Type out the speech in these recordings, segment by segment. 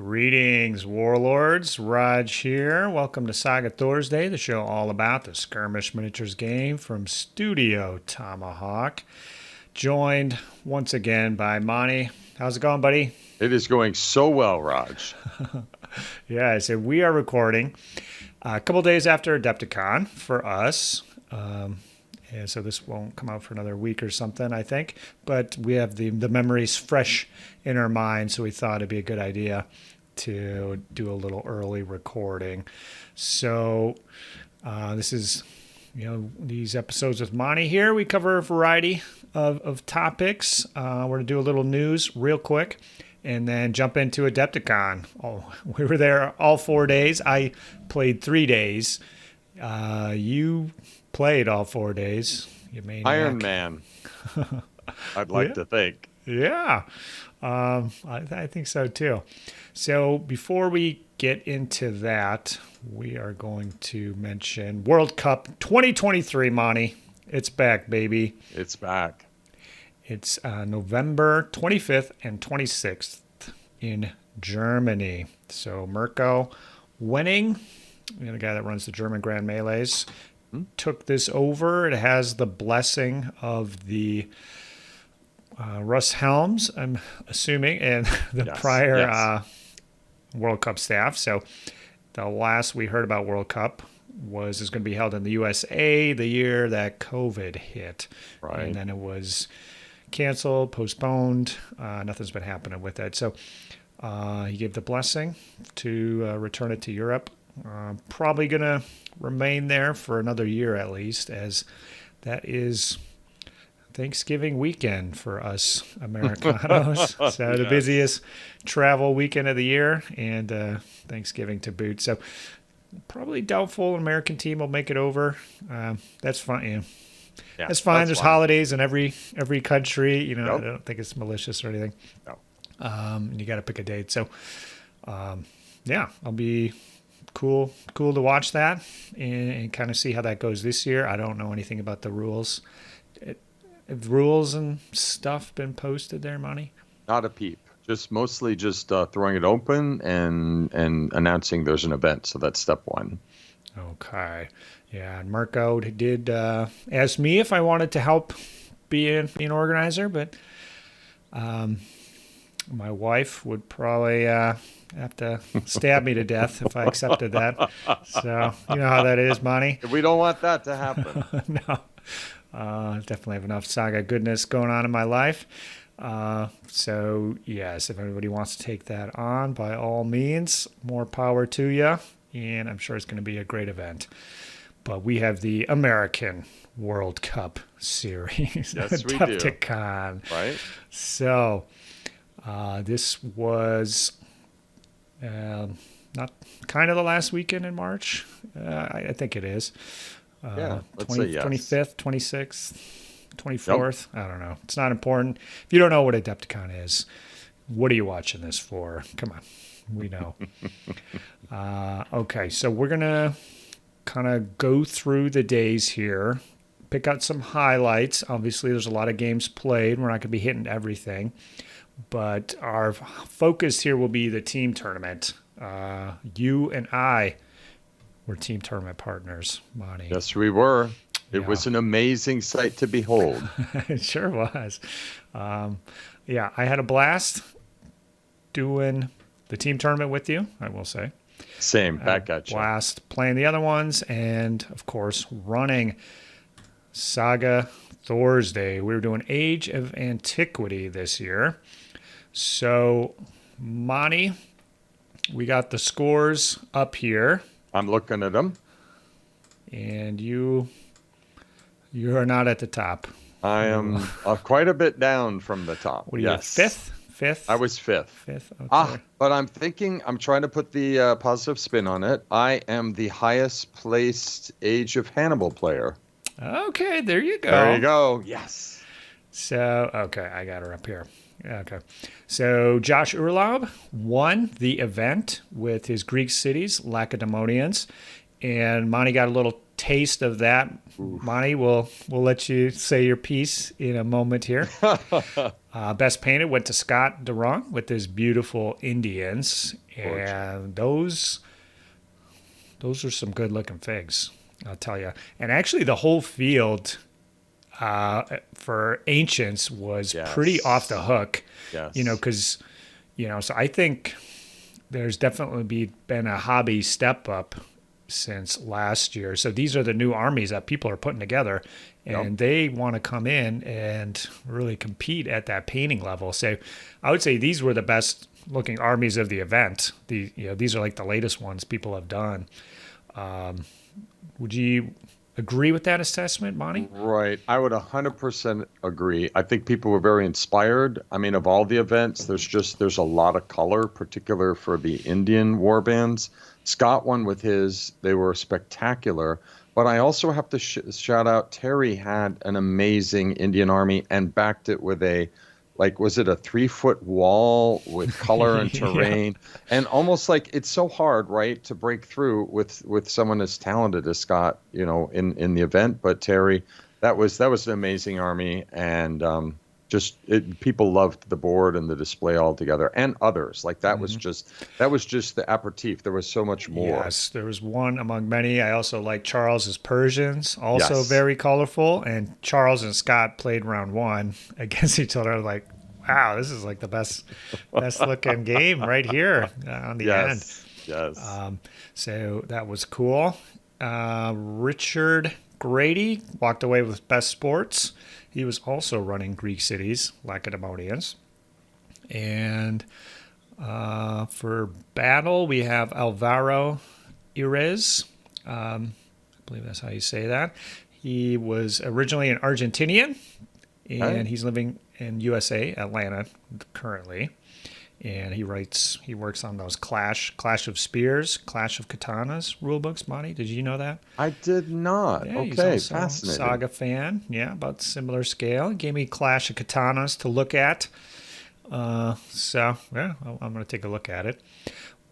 Greetings, warlords. Rodge here. Welcome to Saga Thursday, the show all about the skirmish miniatures game from Studio Tomahawk. Joined once again by Monty. How's it going, buddy? It is going so well, Rodge. Yeah, so we are recording a couple days after Adepticon for us. And so this won't come out for another week or something, I think. But we have the memories fresh in our minds, so we thought it'd be a good idea to do a little early recording. So this is, these episodes with Monty here. We cover a variety of topics. We're going to do a little news real quick and then jump into Adepticon. Oh, we were there all 4 days. I played 3 days. You played all 4 days, you maniac. Iron Man. I'd like to think. Yeah, I think so too. So before we get into that, we are going to mention World Cup 2023, Monty. It's back, baby. It's back. It's November 25th and 26th in Germany. So Mirko winning, the guy that runs the German Grand Melees, took this over. It has the blessing of the Russ Helms, I'm assuming, and the prior World Cup staff. So the last we heard about World Cup was going to be held in the USA the year that COVID hit. Right. And then it was canceled, postponed. Nothing's been happening with it. So he gave the blessing to return it to Europe. Probably going to remain there for another year at least, as that is Thanksgiving weekend for us Americanos. So the busiest travel weekend of the year, and Thanksgiving to boot. So probably doubtful an American team will make it over. That's fine. Yeah, that's fine. There's holidays in every country. I don't think it's malicious or anything. No. And you got to pick a date. So I'll be cool to watch that and kind of see how that goes this year. I don't know anything about the rules. Have rules and stuff been posted there, Monty? Not a peep. Mostly throwing it open and announcing there's an event. So that's step one. Okay. Yeah, and Mirko did ask me if I wanted to help be an organizer, but my wife would probably have to stab me to death if I accepted that. So you know how that is, Monty. We don't want that to happen. No. Definitely have enough Saga goodness going on in my life. So yes, if everybody wants to take that on, by all means, more power to you. And I'm sure it's going to be a great event. But we have the American World Cup Series. Yes, we Adepticon. Do. Right. So this was not kind of the last weekend in March. I think it is. Let's say yes. 25th, 26th, 24th. Yep. I don't know. It's not important. If you don't know what Adepticon is, what are you watching this for? Come on. We know. Okay, so we're going to kind of go through the days here, pick out some highlights. Obviously, there's a lot of games played. We're not going to be hitting everything. But our focus here will be the team tournament. You and I were team tournament partners, Monty. Yes, we were. It was an amazing sight to behold. It sure was. I had a blast doing the team tournament with you, I will say. Same, back at you. Blast playing the other ones, and, of course, running Saga Thursday. We were doing Age of Antiquity this year. So, Monty, we got the scores up here. I'm looking at them. And you are not at the top. I am quite a bit down from the top. What are you, fifth? I was fifth. Fifth? Okay. But I'm trying to put the positive spin on it. I am the highest placed Age of Hannibal player. Okay, there you go. There you go. Yes. So, okay, I got her up here. Okay. So Josh Urlaub won the event with his Greek cities, Lacedaemonians, and Monty got a little taste of that. Oof. Monty, we'll let you say your piece in a moment here. Best painted went to Scott Durant with his beautiful Indians, Gorge. And those are some good looking figs, I'll tell you. And actually, the whole field for ancients was pretty off the hook. Yes. Because so I think there's definitely been a hobby step up since last year. So these are the new armies that people are putting together, and they want to come in and really compete at that painting level. So I would say these were the best looking armies of the event. These are like the latest ones people have done. Would you agree with that assessment, Monty? Right. I would 100% agree. I think people were very inspired. I mean, of all the events, there's a lot of color, particular for the Indian war bands. Scott won with his. They were spectacular. But I also have to shout out Terry had an amazing Indian army and backed it with was it a 3-foot wall with color and terrain? And almost like it's so hard, right, to break through with someone as talented as Scott, in the event. But Terry, that was an amazing army, and people loved the board and the display altogether, and others. Like that was just the aperitif. There was so much more. Yes, there was one among many. I also like Charles's Persians, also Yes. very colorful. And Charles and Scott played round one against each other. Like, wow, this is like the best looking game right here on the end. Yes. So that was cool. Richard Grady walked away with best sports. He was also running Greek cities, Lacedaemonians. And for battle, we have Alvaro Irez. I believe that's how you say that. He was originally an Argentinian, and he's living in USA, Atlanta, currently. And he works on those Clash of Spears, Clash of Katanas rulebooks. Monty, did you know that? I did not. Yeah, he's Okay, also fascinating. a Saga fan. Yeah, about similar scale. He gave me Clash of Katanas to look at. I'm going to take a look at it.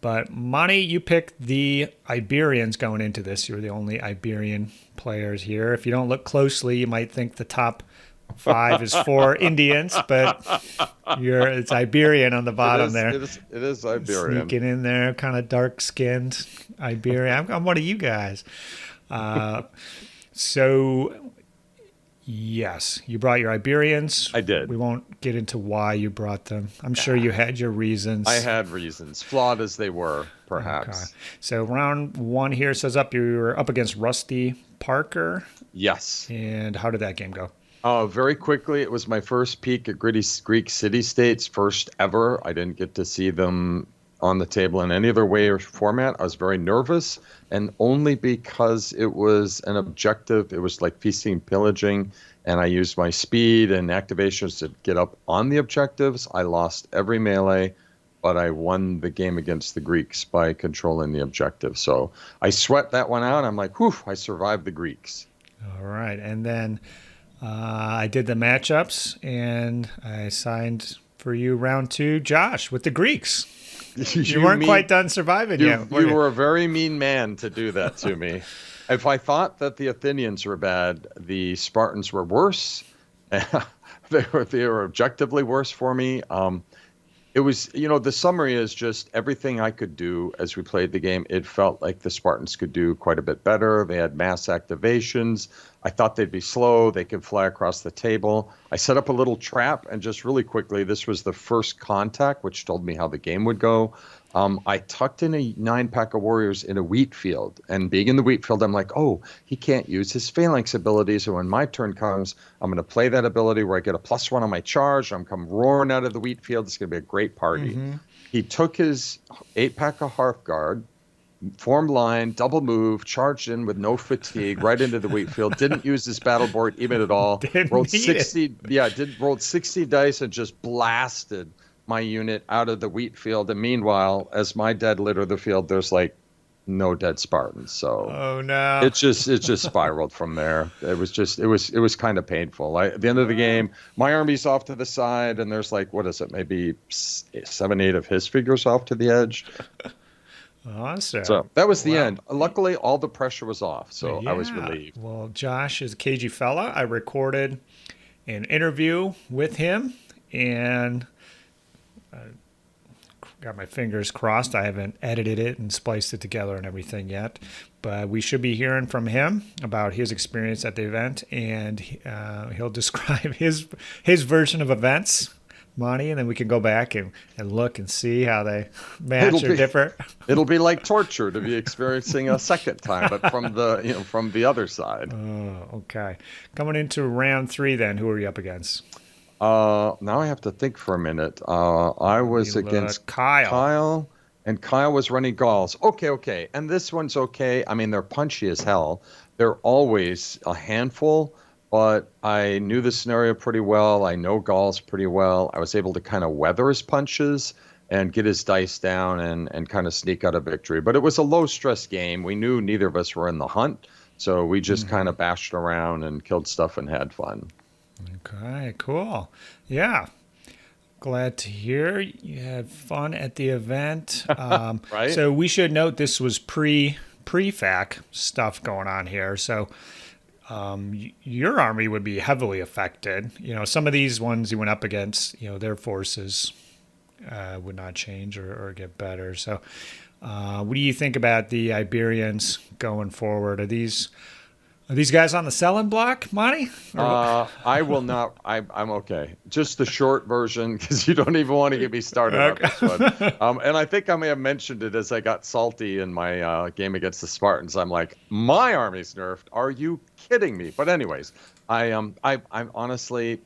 But Monty, you picked the Iberians going into this. You're the only Iberian players here. If you don't look closely, you might think the top 5 is 4 Indians, but it's Iberian on the bottom there. It is Iberian. Sneaking in there, kind of dark-skinned Iberian. I'm one of you guys. So, yes, you brought your Iberians. I did. We won't get into why you brought them. I'm sure you had your reasons. I had reasons, flawed as they were, perhaps. Okay. So round 1 here says you were up against Rusty Parker. Yes. And how did that game go? Very quickly, it was my first peek at Greek city-states, first ever. I didn't get to see them on the table in any other way or format. I was very nervous, and only because it was an objective. It was like feasting and pillaging, and I used my speed and activations to get up on the objectives. I lost every melee, but I won the game against the Greeks by controlling the objective. So I sweat that one out. I'm like, whew, I survived the Greeks. All right, and then I did the matchups, and I signed for you round 2, Josh, with the Greeks. You weren't quite done surviving yet. You were a very mean man to do that to me. If I thought that the Athenians were bad, the Spartans were worse. They were objectively worse for me. It was, the summary is just everything I could do as we played the game. It felt like the Spartans could do quite a bit better. They had mass activations. I thought they'd be slow. They could fly across the table. I set up a little trap, and just really quickly, this was the first contact, which told me how the game would go. I tucked in a 9-pack of warriors in a wheat field, and being in the wheat field, I'm like, oh, he can't use his phalanx ability, so when my turn comes, I'm going to play that ability where I get a +1 on my charge. I'm come roaring out of the wheat field. It's going to be a great party. Mm-hmm. He took his 8-pack of Hearthguard, formed line, double move, charged in with no fatigue right into the wheat field. Didn't use his battle board even at all. Rolled 60 dice and just blasted my unit out of the wheat field. And meanwhile, as my dead litter the field, there's like no dead Spartans. So oh no, it just spiraled from there. It was kind of painful. At the end of the game, my army's off to the side, and there's like, what is it, maybe 7-8 of his figures off to the edge. Awesome. So that was the end. Luckily, all the pressure was off, so I was relieved. Well, Josh is a cagey fella. I recorded an interview with him, and got my fingers crossed. I haven't edited it and spliced it together and everything yet, but we should be hearing from him about his experience at the event, and he'll describe his version of events, Monty, and then we can go back and look and see how they match or differ. It'll be like torture to be experiencing a second time, but from the other side. Oh, okay. Coming into round 3 then, who are you up against? Now I have to think for a minute. I was against Kyle, and Kyle was running Gauls. Okay. And this one's okay. I mean, they're punchy as hell. They're always a handful, but I knew the scenario pretty well. I know Gauls pretty well. I was able to kind of weather his punches and get his dice down and kind of sneak out a victory. But it was a low-stress game. We knew neither of us were in the hunt, so we just kind of bashed around and killed stuff and had fun. Okay, cool. Yeah. Glad to hear you had fun at the event. Right. So we should note this was pre-FAC stuff going on here. So your army would be heavily affected. Some of these ones you went up against, their forces would not change or get better. So what do you think about the Iberians going forward? Are these guys on the selling block, Monty? I will not. I'm okay. Just the short version, because you don't even want to get me started on this one. And I think I may have mentioned it as I got salty in my game against the Spartans. I'm like, my army's nerfed. Are you kidding me? But anyways, I'm honestly,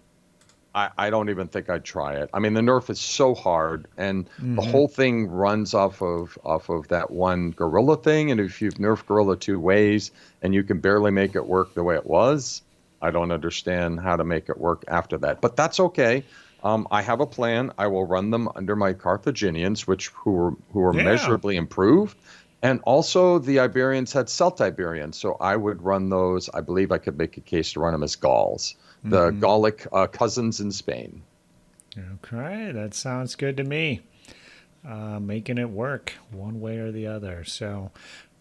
I don't even think I'd try it. I mean, the nerf is so hard, and the whole thing runs off of that one gorilla thing. And if you've nerfed gorilla 2 ways and you can barely make it work the way it was, I don't understand how to make it work after that. But that's okay. I have a plan. I will run them under my Carthaginians, who were measurably improved. And also the Iberians had Celt-Iberians, so I would run those. I believe I could make a case to run them as Gauls. The Gallic cousins in Spain. Okay, that sounds good to me. Making it work one way or the other. So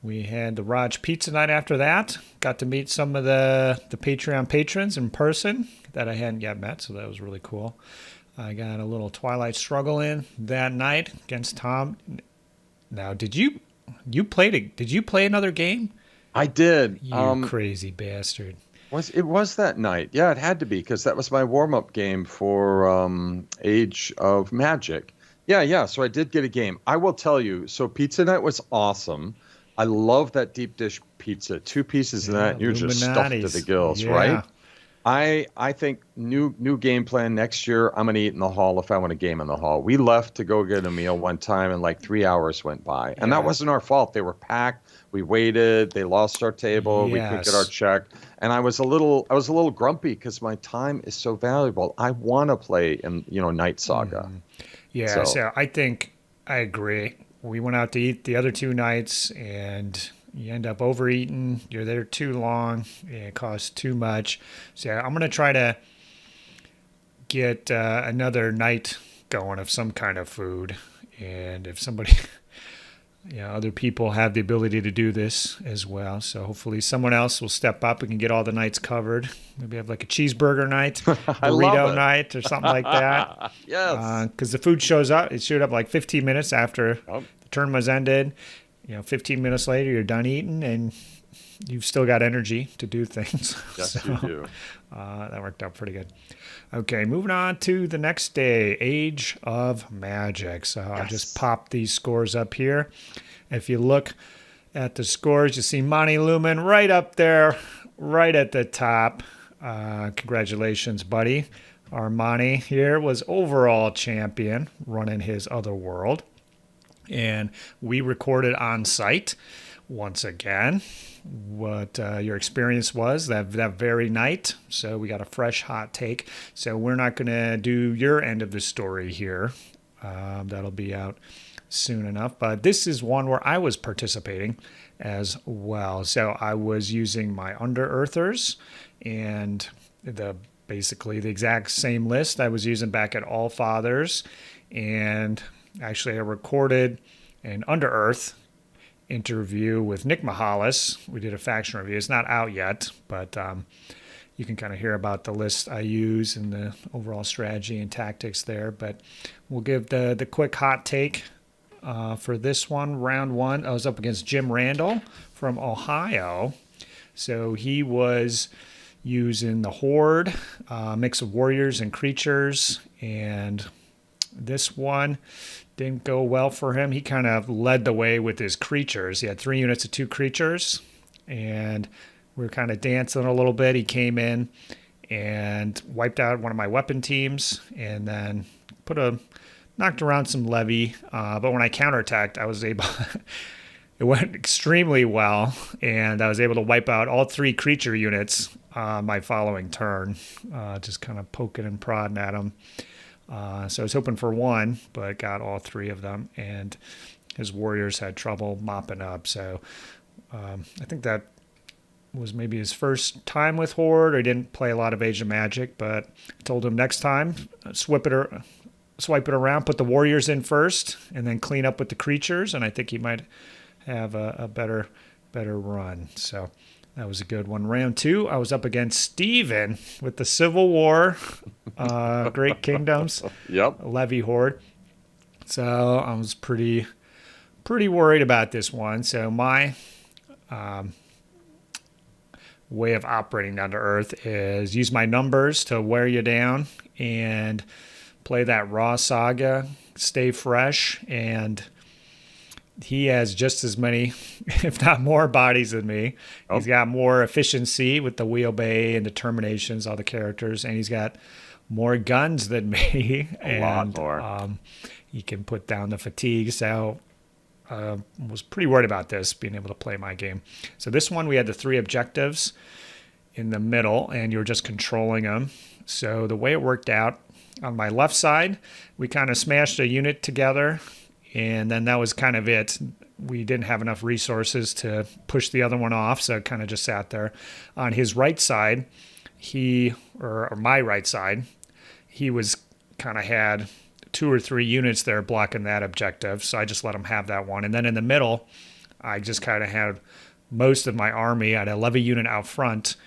we had the Rodge Pizza Night after that. Got to meet some of the Patreon patrons in person that I hadn't yet met, so that was really cool. I got a little Twilight Struggle in that night against Tom. Now, did you play another game? I did. You crazy bastard. It was that night. Yeah, it had to be, because that was my warm-up game for Age of Magic. Yeah. So I did get a game. I will tell you, so Pizza Night was awesome. I love that deep dish pizza. 2 pieces of that, and you're just stuffed to the gills, right? I think new game plan next year. I'm gonna eat in the hall if I want a game in the hall. We left to go get a meal one time, and like 3 hours went by, and that wasn't our fault. They were packed. We waited. They lost our table. We couldn't get our check, and I was a little grumpy because my time is so valuable. I want to play in Night Saga. Yeah, so I think I agree. We went out to eat the other 2 nights, and you end up overeating. You're there too long. It costs too much. So I'm going to try to get another night going of some kind of food. And if somebody, other people have the ability to do this as well. So hopefully someone else will step up and can get all the nights covered. Maybe have like a cheeseburger night, burrito night, or something like that. Yes. Because the food shows up. It showed up like 15 minutes after the tournament was ended. 15 minutes later, you're done eating, and you've still got energy to do things. Yes, you do. That worked out pretty good. Okay, moving on to the next day, Age of Magic. So I'll just pop these scores up here. If you look at the scores, you see Monty Lumen right up there, right at the top. Congratulations, buddy. Our Monty here was overall champion, running his other world. And we recorded on site once again what your experience was that very night. So we got a fresh hot take. So we're not going to do your end of the story here. That'll be out soon enough. But this is one where I was participating as well. So I was using my Under Earthers and basically the exact same list I was using back at All Fathers. And actually, I recorded an Under Earth interview with Nick Mahalis. We did a faction review. It's not out yet, but you can kind of hear about the list I use and the overall strategy and tactics there. But we'll give the quick hot take for this one, round one. I was up against Jim Randall from Ohio. So he was using the Horde, mix of warriors and creatures, and this one didn't go well for him. He kind of led the way with his creatures. He had 3 units of 2 creatures, and we were kind of dancing a little bit. He came in and wiped out one of my weapon teams, and then knocked around some levy. But when I counterattacked, I was able. It went extremely well, and I was able to wipe out all 3 creature units my following turn, just kind of poking and prodding at him. So I was hoping for 1, but got all 3 of them, and his warriors had trouble mopping up. So I think that was maybe his first time with Horde. He didn't play a lot of Age of Magic, but I told him next time, swipe it around, put the warriors in first, and then clean up with the creatures, and I think he might have a better run. So that was a good one. Round 2, I was up against Steven with the Civil War, Great Kingdoms, Levy Horde. So I was pretty worried about this one. So my way of operating down to earth is use my numbers to wear you down and play that raw saga, stay fresh, and he has just as many, if not more, bodies than me. Oh. He's got more efficiency with the wheel bay and determinations, all the characters, and he's got more guns than me. A lot more. He can put down the fatigue. So was pretty worried about this, being able to play my game. So this one, we had the 3 objectives in the middle, and you were just controlling them. So the way it worked out, on my left side, we kind of smashed a unit together, and then that was kind of it. We didn't have enough resources to push the other one off, so it kind of just sat there. On his right side, or my right side, he was kind of had 2 or 3 units there blocking that objective, so I just let him have that one. And then in the middle, I just kind of had most of my army. I had a levy unit out front,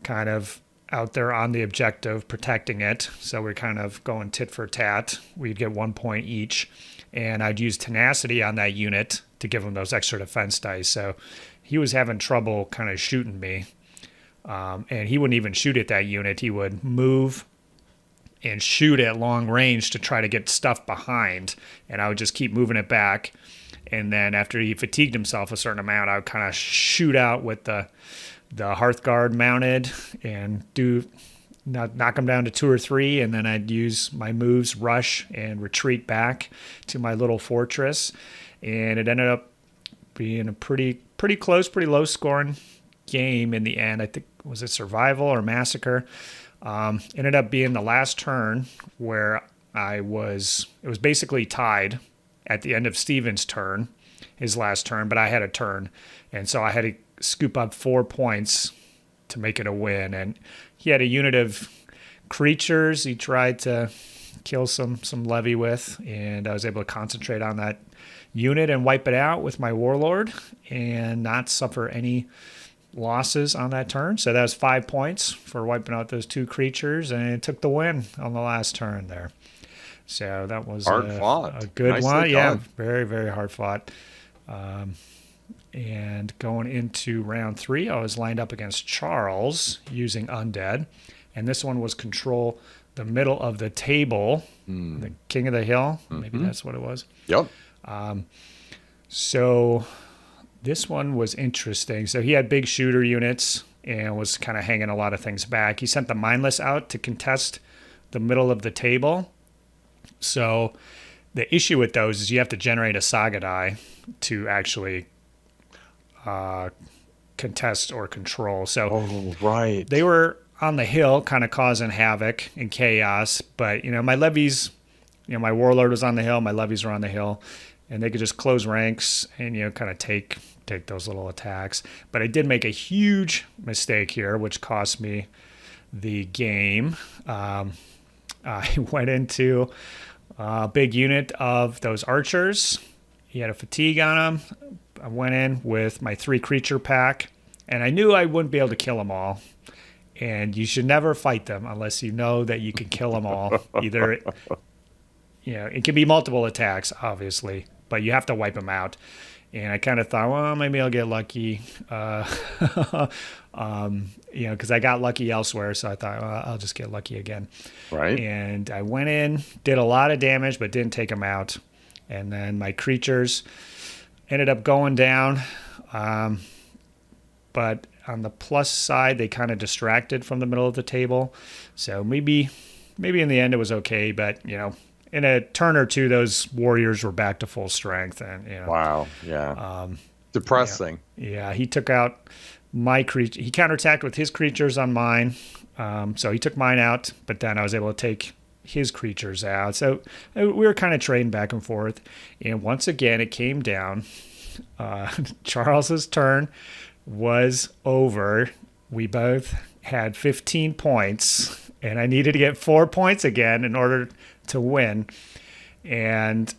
kind of out there on the objective, protecting it. So we're kind of going tit for tat. We'd get 1 point each. And I'd use tenacity on that unit to give him those extra defense dice. So he was having trouble kind of shooting me. And he wouldn't even shoot at that unit. He would move and shoot at long range to try to get stuff behind. And I would just keep moving it back. And then after he fatigued himself a certain amount, I would kind of shoot out with the Hearthguard mounted and knock them down to 2 or 3, and then I'd use my moves, rush, and retreat back to my little fortress. And it ended up being a pretty close, pretty low-scoring game in the end. I think, was it Survival or Massacre? Ended up being the last turn where it was basically tied at the end of Steven's turn, his last turn, but I had a turn. And so I had to scoop up 4 points to make it a win. And he had a unit of creatures he tried to kill some levy with, and I was able to concentrate on that unit and wipe it out with my warlord and not suffer any losses on that turn. So that was 5 points for wiping out those 2 creatures, and it took the win on the last turn there. So that was a good Nicely one. Done. Yeah, very, very hard fought. And going into round 3, I was lined up against Charles using Undead. And this one was control the middle of the table, the King of the Hill. Mm-hmm. Maybe that's what it was. Yep. So this one was interesting. So he had big shooter units and was kind of hanging a lot of things back. He sent the Mindless out to contest the middle of the table. So the issue with those is you have to generate a Saga die to actually contest or control. So right. They were on the hill kind of causing havoc and chaos, but my levies, my warlord was on the hill, my levies were on the hill, and they could just close ranks and kind of take those little attacks. But I did make a huge mistake here, which cost me the game. I went into a big unit of those archers. He had a fatigue on him. I went in with my 3 creature pack, and I knew I wouldn't be able to kill them all. And you should never fight them unless you know that you can kill them all. Either, it can be multiple attacks, obviously, but you have to wipe them out. And I kind of thought, well, maybe I'll get lucky, because I got lucky elsewhere. So I thought, well, I'll just get lucky again. Right. And I went in, did a lot of damage, but didn't take them out. And then my creatures ended up going down. But on the plus side, they kind of distracted from the middle of the table. So maybe in the end it was okay. But, in a turn or two, those warriors were back to full strength. And wow, yeah, depressing. Yeah, he took out my creature. He counterattacked with his creatures on mine, so he took mine out. But then I was able to take his creatures out. So we were kind of trading back and forth. And once again, it came down. Charles's turn was over. We both had 15 points, and I needed to get 4 points again in order to win. And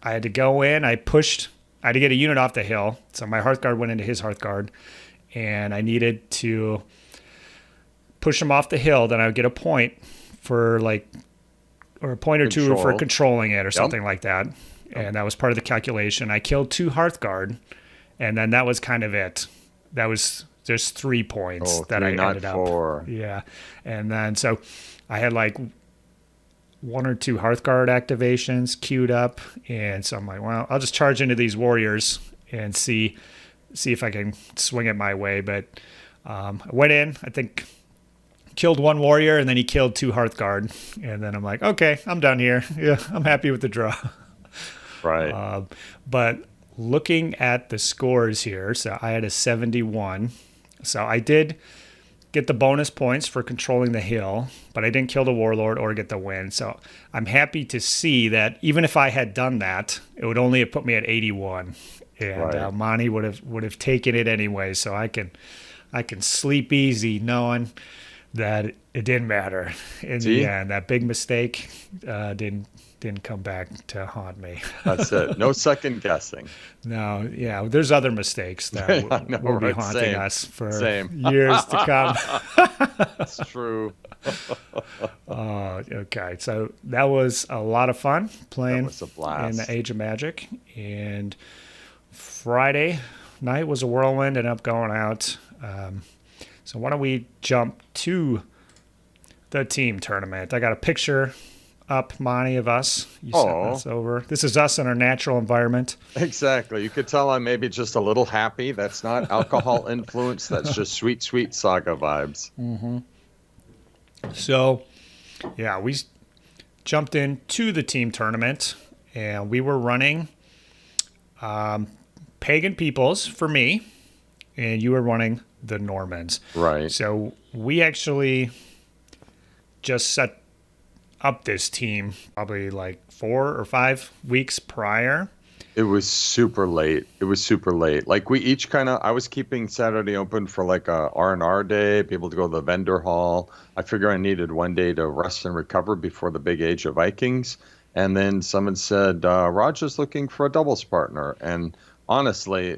I had to go in. I had to get a unit off the hill. So my Hearthguard went into his Hearthguard, and I needed to push him off the hill. Then I would get a point for or a point or two for controlling it or something like that. And that was part of the calculation. I killed 2 Hearthguard, and then that was kind of it. That was just 3 points that I ended up. 4. Yeah. And then so I had 1 or 2 Hearthguard activations queued up, and so I'm like, well, I'll just charge into these warriors and see if I can swing it my way. But I went in, I think killed 1 warrior, and then he killed 2 Hearthguard, and then I'm like, okay, I'm done here. Yeah, I'm happy with the draw. Right. But looking at the scores here, so I had a 71. So I did get the bonus points for controlling the hill, but I didn't kill the warlord or get the win. So I'm happy to see that even if I had done that, it would only have put me at 81, and Monty would have taken it anyway. So I can sleep easy knowing that it didn't matter in the end. That big mistake didn't come back to haunt me. That's it. No second guessing. No, yeah. There's other mistakes that will be haunting us for years to come. That's true. Okay. So that was a lot of fun playing was a blast. in the Age of Magic. And Friday night was a whirlwind, ended up going out. So why don't we jump to the team tournament? I got a picture up, Monty, of us. You sent this over. This is us in our natural environment. Exactly. You could tell I'm maybe just a little happy. That's not alcohol influence. That's just sweet, sweet Saga vibes. Mm-hmm. So, yeah, we jumped into the team tournament, and we were running Pagan Peoples for me, and you were running the Normans. Right. So we actually just set up this team probably 4 or 5 weeks prior. It was super late. We each I was keeping Saturday open for a R&R day, be able to go to the vendor hall. I figure I needed 1 day to rest and recover before the big Age of Vikings. And then someone said, Rodge is looking for a doubles partner. And honestly,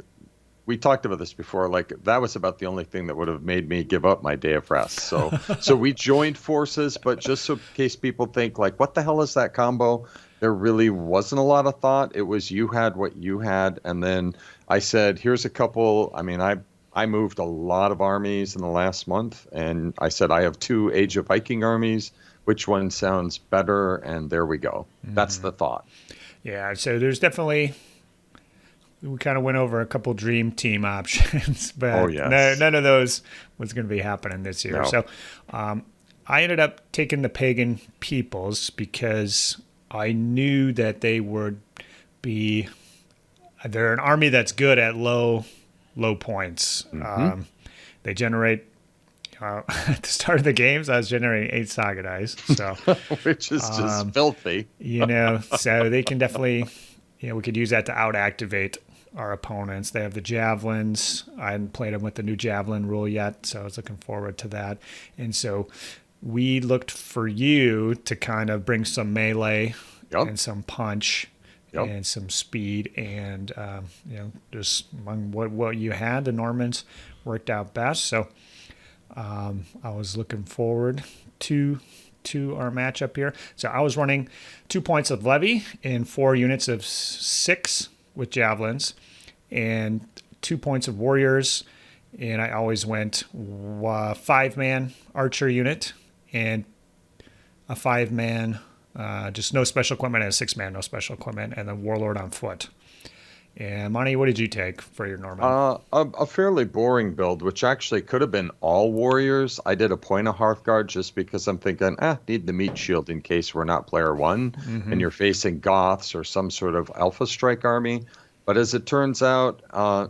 we talked about this before. That was about the only thing that would have made me give up my day of rest. So we joined forces, but just so in case people think what the hell is that combo? There really wasn't a lot of thought. It was you had what you had, and then I said, here's a couple. I mean, I moved a lot of armies in the last month, and I said I have 2 Age of Viking armies. Which one sounds better? And there we go. Mm-hmm. That's the thought. Yeah. So there's definitely. We kind of went over a couple dream team options, but none of those was going to be happening this year. No. So I ended up taking the Pagan Peoples because I knew that they would be – they're an army that's good at low points. Mm-hmm. They generate at the start of the games, I was generating 8 Saga dice. So, which is just filthy. So they can definitely – we could use that to out-activate our opponents. They have the javelins. I hadn't played them with the new javelin rule yet, so I was looking forward to that. And so we looked for you to kind of bring some melee and some punch and some speed. And, just among what you had, the Normans worked out best. So I was looking forward to our matchup here. So I was running 2 points of levy and 4 units of 6 with javelins and 2 points of warriors. And I always went 5-man archer unit and a 5-man, just no special equipment, and a 6-man, no special equipment, and then warlord on foot. And Monty, what did you take for your Norman? A fairly boring build, which actually could have been all warriors. I did a point of Hearthguard just because I'm thinking, need the meat shield in case we're not player one and you're facing Goths or some sort of Alpha Strike army. But as it turns out,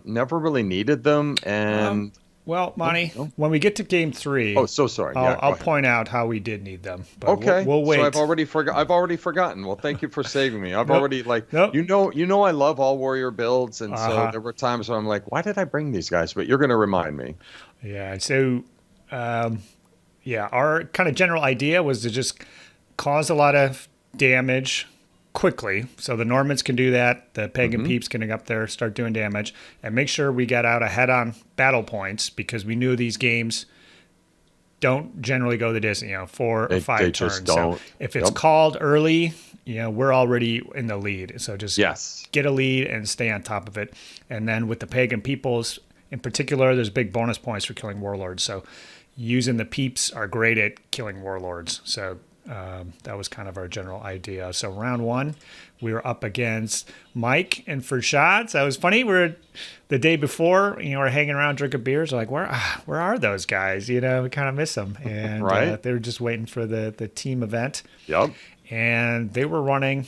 never really needed them. And well, Monty, when we get to game 3, so sorry. I'll point out how we did need them. But okay, we'll wait. So I've already forgotten. Well, thank you for saving me. I've Nope. already Nope. you know I love all warrior builds, and so there were times where I'm like, why did I bring these guys? But you're going to remind me. Yeah. So, our kind of general idea was to just cause a lot of damage quickly, so the Normans can do that, the pagan peeps can get up there, start doing damage, and make sure we got out ahead on battle points, because we knew these games don't generally go the distance, 4 or 5 they turns. just don't. So if it's called early, we're already in the lead. So just get a lead and stay on top of it. And then with the pagan peoples in particular, there's big bonus points for killing warlords. So using the peeps are great at killing warlords. So that was kind of our general idea. So round 1, we were up against Mike and Farshad. So it was funny. We the day before, we're hanging around drinking beers. We're like, where are those guys? We kind of miss them. And they were just waiting for the team event. Yep. And they were running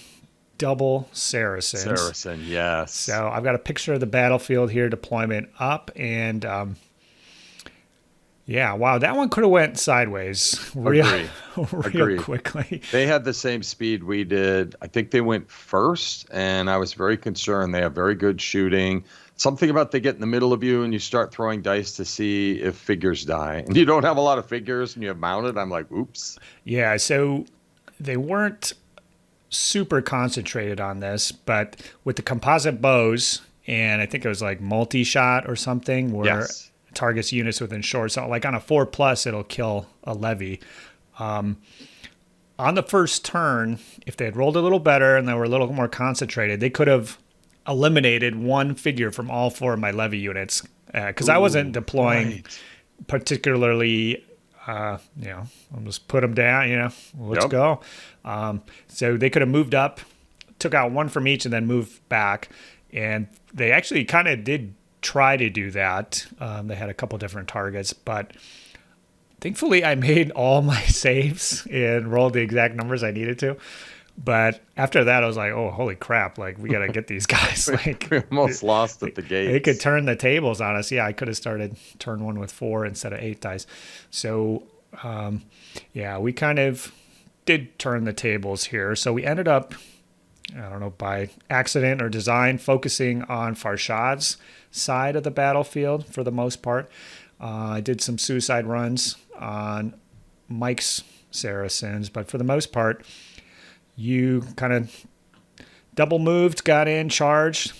double Saracens. Saracen, yes. So I've got a picture of the battlefield here, deployment up, and wow, that one could have went sideways real quickly. They had the same speed we did. I think they went first, and I was very concerned. They have very good shooting. Something about they get in the middle of you and you start throwing dice to see if figures die. And you don't have a lot of figures and you have mounted. I'm like, oops. Yeah, so they weren't super concentrated on this, but with the composite bows, and I think it was like multi-shot or something, where targets units within short. So like on a 4+, it'll kill a levy. On the first turn, if they had rolled a little better and they were a little more concentrated, they could have eliminated one figure from all 4 of my levy units. Because I wasn't deploying particularly, I'll just put them down, let's go. So they could have moved up, took out one from each, and then moved back. And they actually kind of did try to do that. They had a couple different targets, but thankfully I made all my saves and rolled the exact numbers I needed to. But after that, I was like, oh, holy crap, like we got to get these guys. We almost lost at the gate. They could turn the tables on us. Yeah, I could have started turn 1 with 4 instead of 8 dice. So, we kind of did turn the tables here. So we ended up, I don't know, by accident or design, focusing on Farshad's side of the battlefield for the most part. I did some suicide runs on Mike's Saracens, but for the most part, you kind of double moved, got in, charged,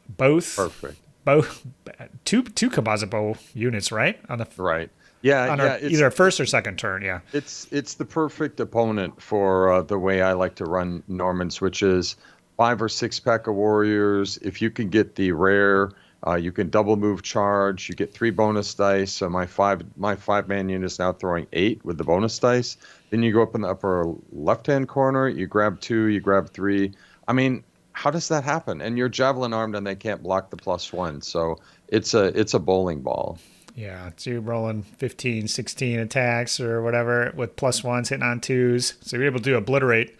both. Perfect. Both two composite bow units, right? Right. Yeah, either first or second turn. Yeah, it's the perfect opponent for the way I like to run Normans, which is 5 or 6 pack of warriors. If you can get the rare, you can double move charge. You get 3 bonus dice. So my 5-man unit is now throwing 8 with the bonus dice. Then you go up in the upper left-hand corner. You grab 2. You grab 3. I mean, how does that happen? And you're javelin armed, and they can't block the +1. So it's a bowling ball. Yeah, so you're rolling 15, 16 attacks or whatever with +1s hitting on 2s. So you're able to obliterate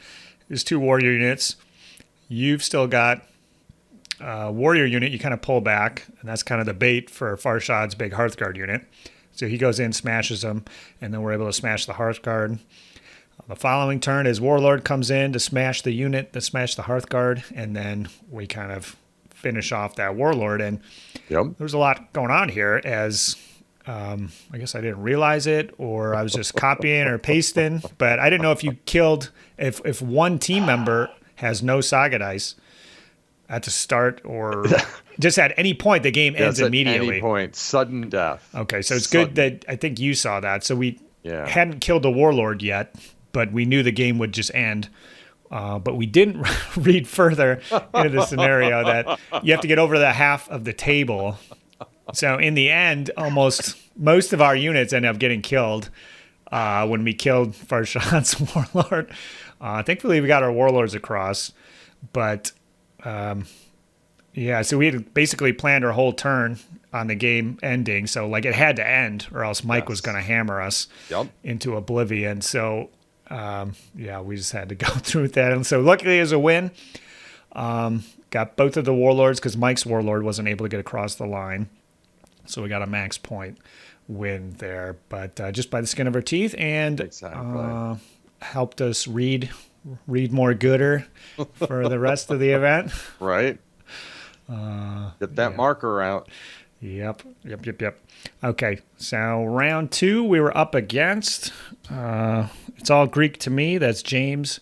these 2 warrior units. You've still got a warrior unit you kind of pull back, and that's kind of the bait for Farshad's big Hearthguard unit. So he goes in, smashes them, and then we're able to smash the Hearthguard. The following turn, his Warlord comes in to smash the unit, to smash the Hearthguard, and then we kind of finish off that Warlord. And there's a lot going on here, as I guess I didn't realize it, or I was just copying or pasting, but I didn't know if you killed, if one team member has no Saga dice at the start, or just at any point the game ends immediately. At any point, sudden death. Okay, so it's good that I think you saw that. So we hadn't killed the Warlord yet, but we knew the game would just end But we didn't read further into the scenario that you have to get over the half of the table. So in the end, most of our units ended up getting killed when we killed Farshan's warlord. Thankfully, we got our warlords across. But yeah, so we had basically planned our whole turn on the game ending. So like it had to end or else Mike was going to hammer us into oblivion. So yeah, we just had to go through with that. And so luckily it was a win. Got both of the warlords because Mike's warlord wasn't able to get across the line. So we got a max point win there. But just by the skin of our teeth and helped us read more gooder for the rest of the event. Right. Get that marker out. Yep. Okay, so round 2 we were up against. It's all Greek to me. That's James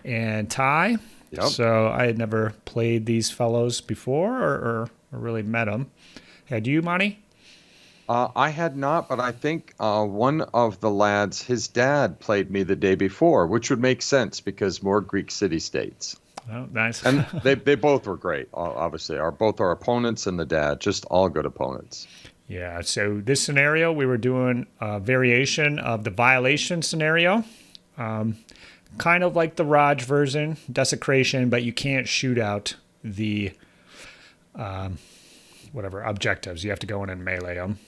and Ty. Yep. So I had never played these fellows before or really met them. Had you, Monty? I had not, but I think one of the lads, his dad played me the day before, which would make sense because more Greek city-states. Oh, nice. And they both were great, obviously. Both our opponents and the dad, just all good opponents. Yeah, so this scenario, we were doing a variation of the violation scenario. Kind of like the Rodge version, desecration, but you can't shoot out the objectives. You have to go in and melee them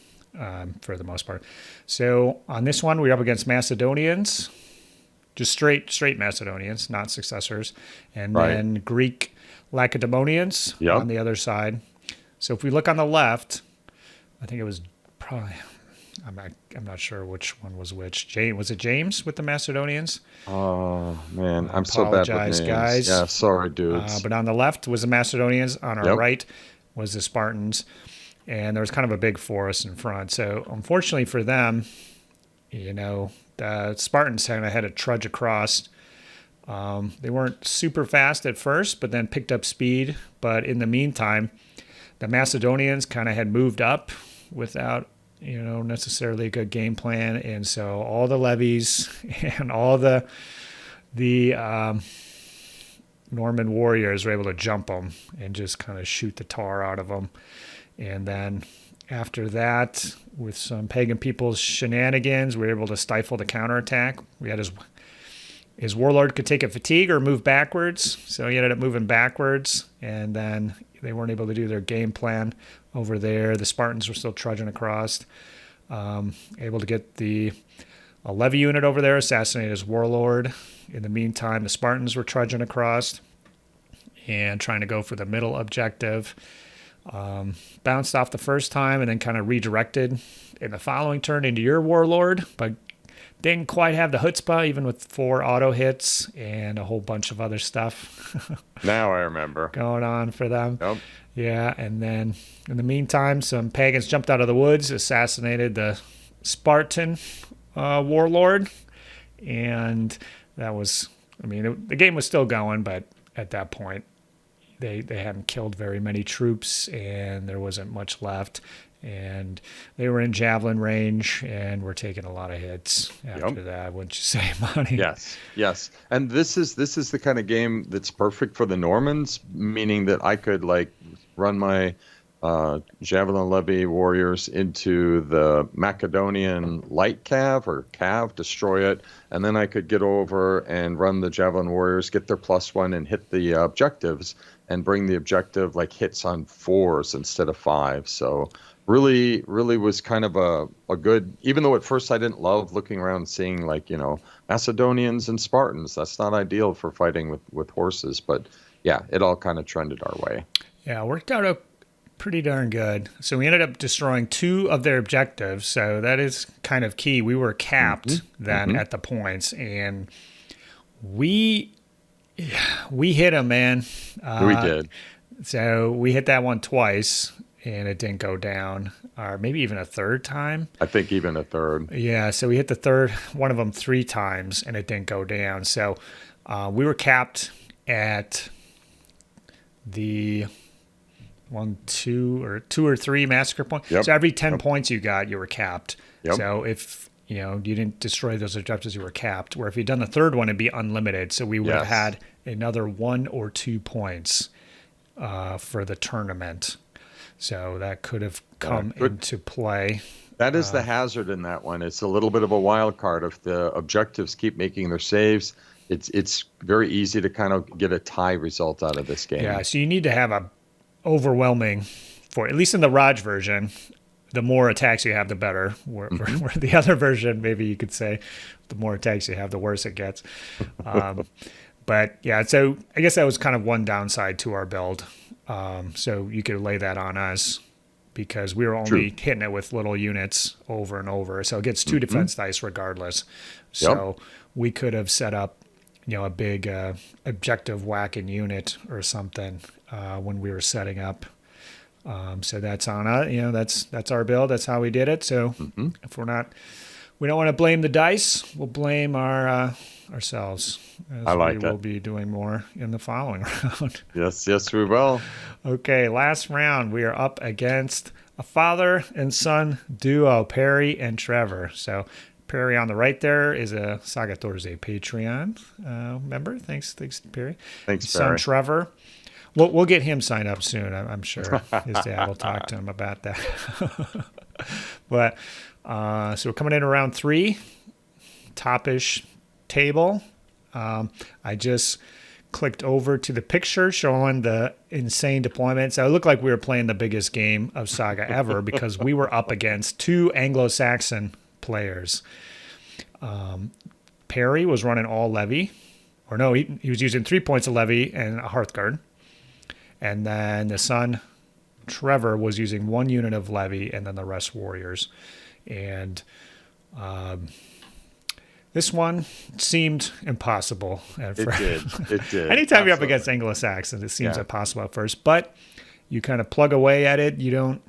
for the most part. So on this one, we're up against Macedonians. Just straight Macedonians, not successors. And then Greek Lacedaemonians on the other side. So if we look on the left, I think it was probably, I'm not sure which one was which. Was it James with the Macedonians? Oh, man. I'm so bad with names. Guys. Yeah, sorry, dudes. But on the left was the Macedonians. On our right was the Spartans. And there was kind of a big forest in front. So unfortunately for them, the Spartans kind of had to trudge across. They weren't super fast at first, but then picked up speed. But in the meantime, the Macedonians kind of had moved up without, necessarily a good game plan. And so all the levies and all the Norman warriors were able to jump them and just kind of shoot the tar out of them. And then after that, with some pagan people's shenanigans, we were able to stifle the counterattack. We had his warlord could take a fatigue or move backwards, so he ended up moving backwards, and then they weren't able to do their game plan over there. The Spartans were still trudging across, able to get a levy unit over there, assassinate his warlord. In the meantime, the Spartans were trudging across and trying to go for the middle objective. Bounced off the first time and then kind of redirected in the following turn into your warlord, but didn't quite have the chutzpah, even with 4 auto hits and a whole bunch of other stuff. Now I remember. Going on for them. Yep. Yeah, and then in the meantime, some pagans jumped out of the woods, assassinated the Spartan warlord, and that was, the game was still going, but at that point, they hadn't killed very many troops, and there wasn't much left. And they were in javelin range, and were taking a lot of hits after that. Wouldn't you say, Monty? Yes. And this is the kind of game that's perfect for the Normans, meaning that I could run my javelin levy warriors into the Macedonian light cav, destroy it, and then I could get over and run the javelin warriors, get their +1, and hit the objectives, and bring the objective hits on 4s instead of 5. So really was kind of a good, even though at first I didn't love looking around and seeing Macedonians and Spartans. That's not ideal for fighting with horses, but yeah, it all kind of trended our way. Yeah, it worked out pretty darn good. So we ended up destroying 2 of their objectives. So that is kind of key. We were capped then at the points, and we hit them, man. We did. So we hit that one twice, and it didn't go down, or maybe even a third time. I think even a third. Yeah, so we hit the third one of them 3 times, and it didn't go down. So we were capped at the 2 or 3 massacre points. Yep. So every 10 points you got, you were capped. Yep. So if you didn't destroy those objectives, you were capped. Where if you'd done the third one, it'd be unlimited. So we would have had another 1 or 2 points for the tournament. So that could have come into play. That is the hazard in that one. It's a little bit of a wild card. If the objectives keep making their saves, it's very easy to kind of get a tie result out of this game. Yeah, so you need to have a overwhelming, for at least in the Rodge version, the more attacks you have, the better. Where the other version, maybe you could say, the more attacks you have, the worse it gets. But yeah, so I guess that was kind of one downside to our build. So you could lay that on us because we were only hitting it with little units over and over. So it gets 2 defense dice regardless. So we could have set up, a big objective whacking unit or something when we were setting up. So that's on us. That's our build. That's how we did it. So if we don't want to blame the dice. We'll blame ourselves. I like that. We will be doing more in the following round. Yes, we will. Okay, last round. We are up against a father and son duo, Perry and Trevor. So Perry on the right there is a Saga Thursday Patreon member. Thanks, Perry. Thanks, son Perry. Trevor. We'll get him signed up soon. I'm sure his dad will talk to him about that. But so we're coming in around 3, top-ish table. I just clicked over to the picture showing the insane deployment. So it looked like we were playing the biggest game of Saga ever because we were up against 2 Anglo-Saxon players. Perry was running all levy. Or no, he was using 3 points of levy and a Hearthguard. And then the son, Trevor, was using 1 unit of levy and then the rest warriors. And this one seemed impossible at first. It did. Anytime you're up against Anglo-Saxons, it seems impossible at first. But you kind of plug away at it. You don't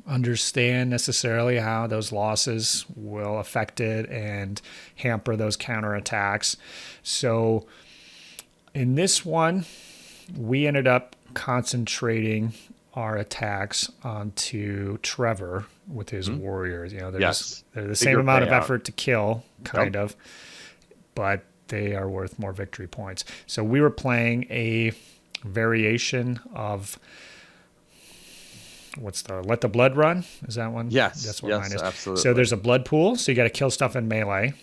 understand necessarily how those losses will affect it and hamper those counterattacks. So in this one, we ended up concentrating our attacks onto Trevor with his warriors. They're the same amount of effort to kill, kind of, but they are worth more victory points. So we were playing a variation of Let the Blood Run? Is that one? Yes. That's what mine is. Absolutely. So there's a blood pool, so you got to kill stuff in melee,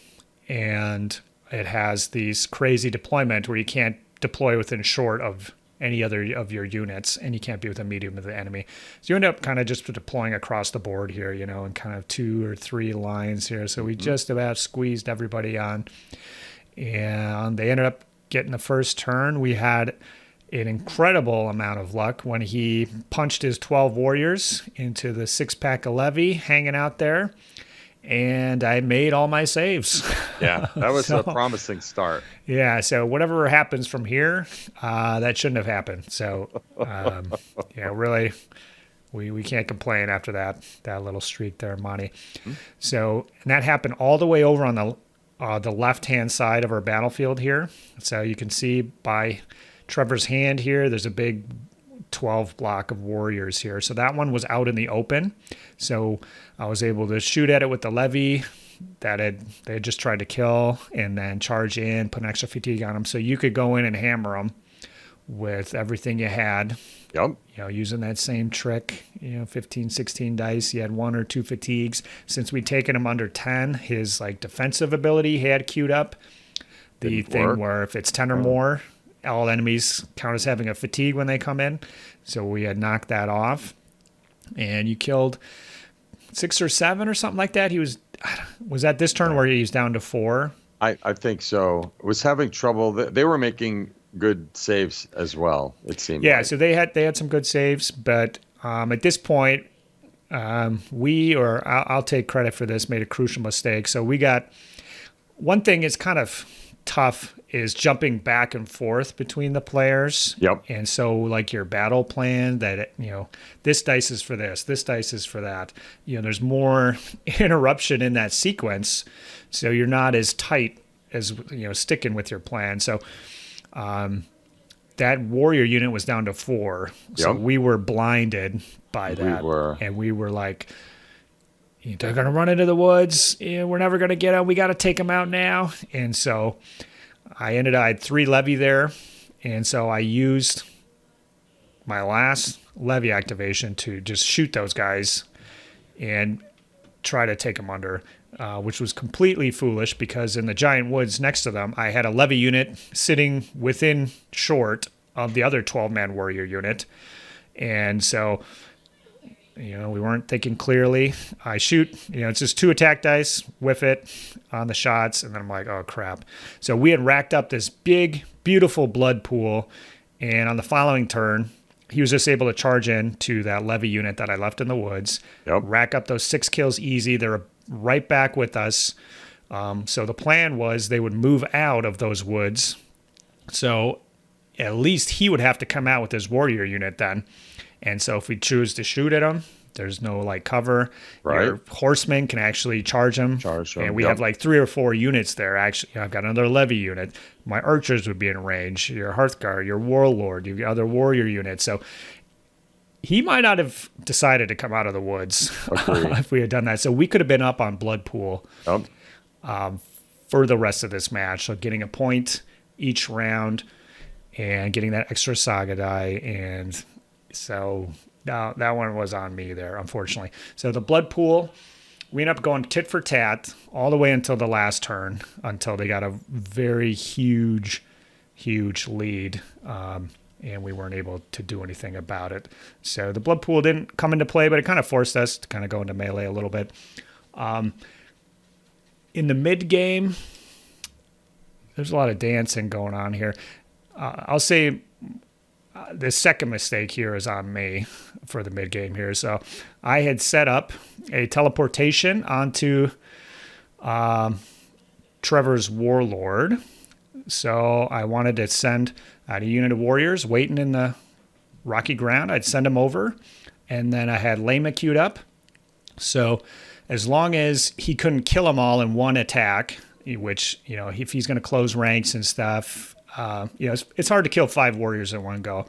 and it has these crazy deployment where you can't deploy within short of any other of your units, and you can't be within medium of the enemy. So you end up kind of just deploying across the board here, in kind of 2 or 3 lines here. So we just about squeezed everybody on, and they ended up getting the first turn. We had an incredible amount of luck when he punched his 12 warriors into the 6-pack of levy hanging out there, and I made all my saves. Yeah, that was a promising start. Yeah, so whatever happens from here, that shouldn't have happened. So, really, we can't complain after that little streak there, Monty. So, and that happened all the way over on the left-hand side of our battlefield here. So you can see by Trevor's hand here, there's a big 12 block of warriors here. So that one was out in the open. So I was able to shoot at it with the levy that they had just tried to kill, and then charge in, put an extra fatigue on them. So you could go in and hammer them with everything you had. Yep. Using that same trick, 15, 16 dice. You had 1 or 2 fatigues. Since we'd taken him under 10, his defensive ability he had queued up. The thing where if it's 10 or more, all enemies count as having a fatigue when they come in. So we had knocked that off. And you killed 6 or 7 or something like that. He was that this turn where he's down to 4? I think so. Was having trouble. They were making good saves as well, it seemed. Yeah, so they had some good saves, but at this point, I'll take credit for this, made a crucial mistake. So we got one thing is kind of tough is jumping back and forth between the players. Yep. And so your battle plan that, this dice is for this dice is for that. There's more interruption in that sequence. So you're not as tight as, sticking with your plan. So that warrior unit was down to 4. So we were blinded by that. And we were like, they're going to run into the woods. We're never going to get them. We got to take them out now. And so I had 3 levy there, and so I used my last levy activation to just shoot those guys and try to take them under, which was completely foolish because in the giant woods next to them, I had a levy unit sitting within short of the other 12-man warrior unit. And so, we weren't thinking clearly. I shoot, it's just 2 attack dice, whiff it on the shots, and then I'm like, oh, crap. So we had racked up this big, beautiful blood pool, and on the following turn, he was just able to charge in to that levy unit that I left in the woods, rack up those 6 kills easy. They're right back with us. So the plan was they would move out of those woods. So at least he would have to come out with his warrior unit then. And so if we choose to shoot at him, there's no cover. Right. Your horseman can actually charge him. And we have 3 or 4 units there. Actually, I've got another levy unit. My archers would be in range. Your Hearthguard, your warlord, your other warrior unit. So he might not have decided to come out of the woods if we had done that. So we could have been up on blood pool for the rest of this match. So getting a point each round and getting that extra saga die. And so that one was on me there, unfortunately. So the blood pool, we ended up going tit for tat all the way until the last turn, until they got a very huge lead, and we weren't able to do anything about it. So the blood pool didn't come into play, but it kind of forced us to kind of go into melee a little bit. In the mid game, there's a lot of dancing going on here. I'll say the second mistake here is on me for the mid game here. So I had set up a teleportation onto Trevor's warlord. So I wanted to send out a unit of warriors waiting in the rocky ground. I'd send them over, and then I had Lema queued up. So as long as he couldn't kill them all in one attack, which, if he's going to close ranks and stuff, it's hard to kill 5 warriors in one go.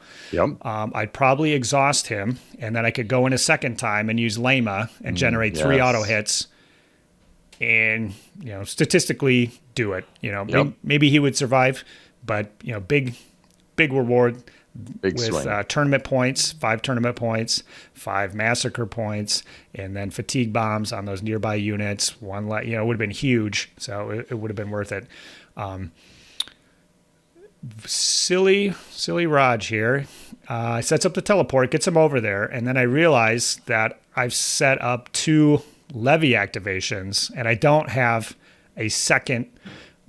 I'd probably exhaust him, and then I could go in a second time and use Lema and generate 3 auto hits, and statistically do it. Maybe he would survive, but big reward. Big with tournament points, 5 tournament points, 5 massacre points, and then fatigue bombs on those nearby units. It would have been huge, so it would have been worth it. Silly Rodge here sets up the teleport, gets him over there, and then I realize that I've set up 2 levy activations, and I don't have a second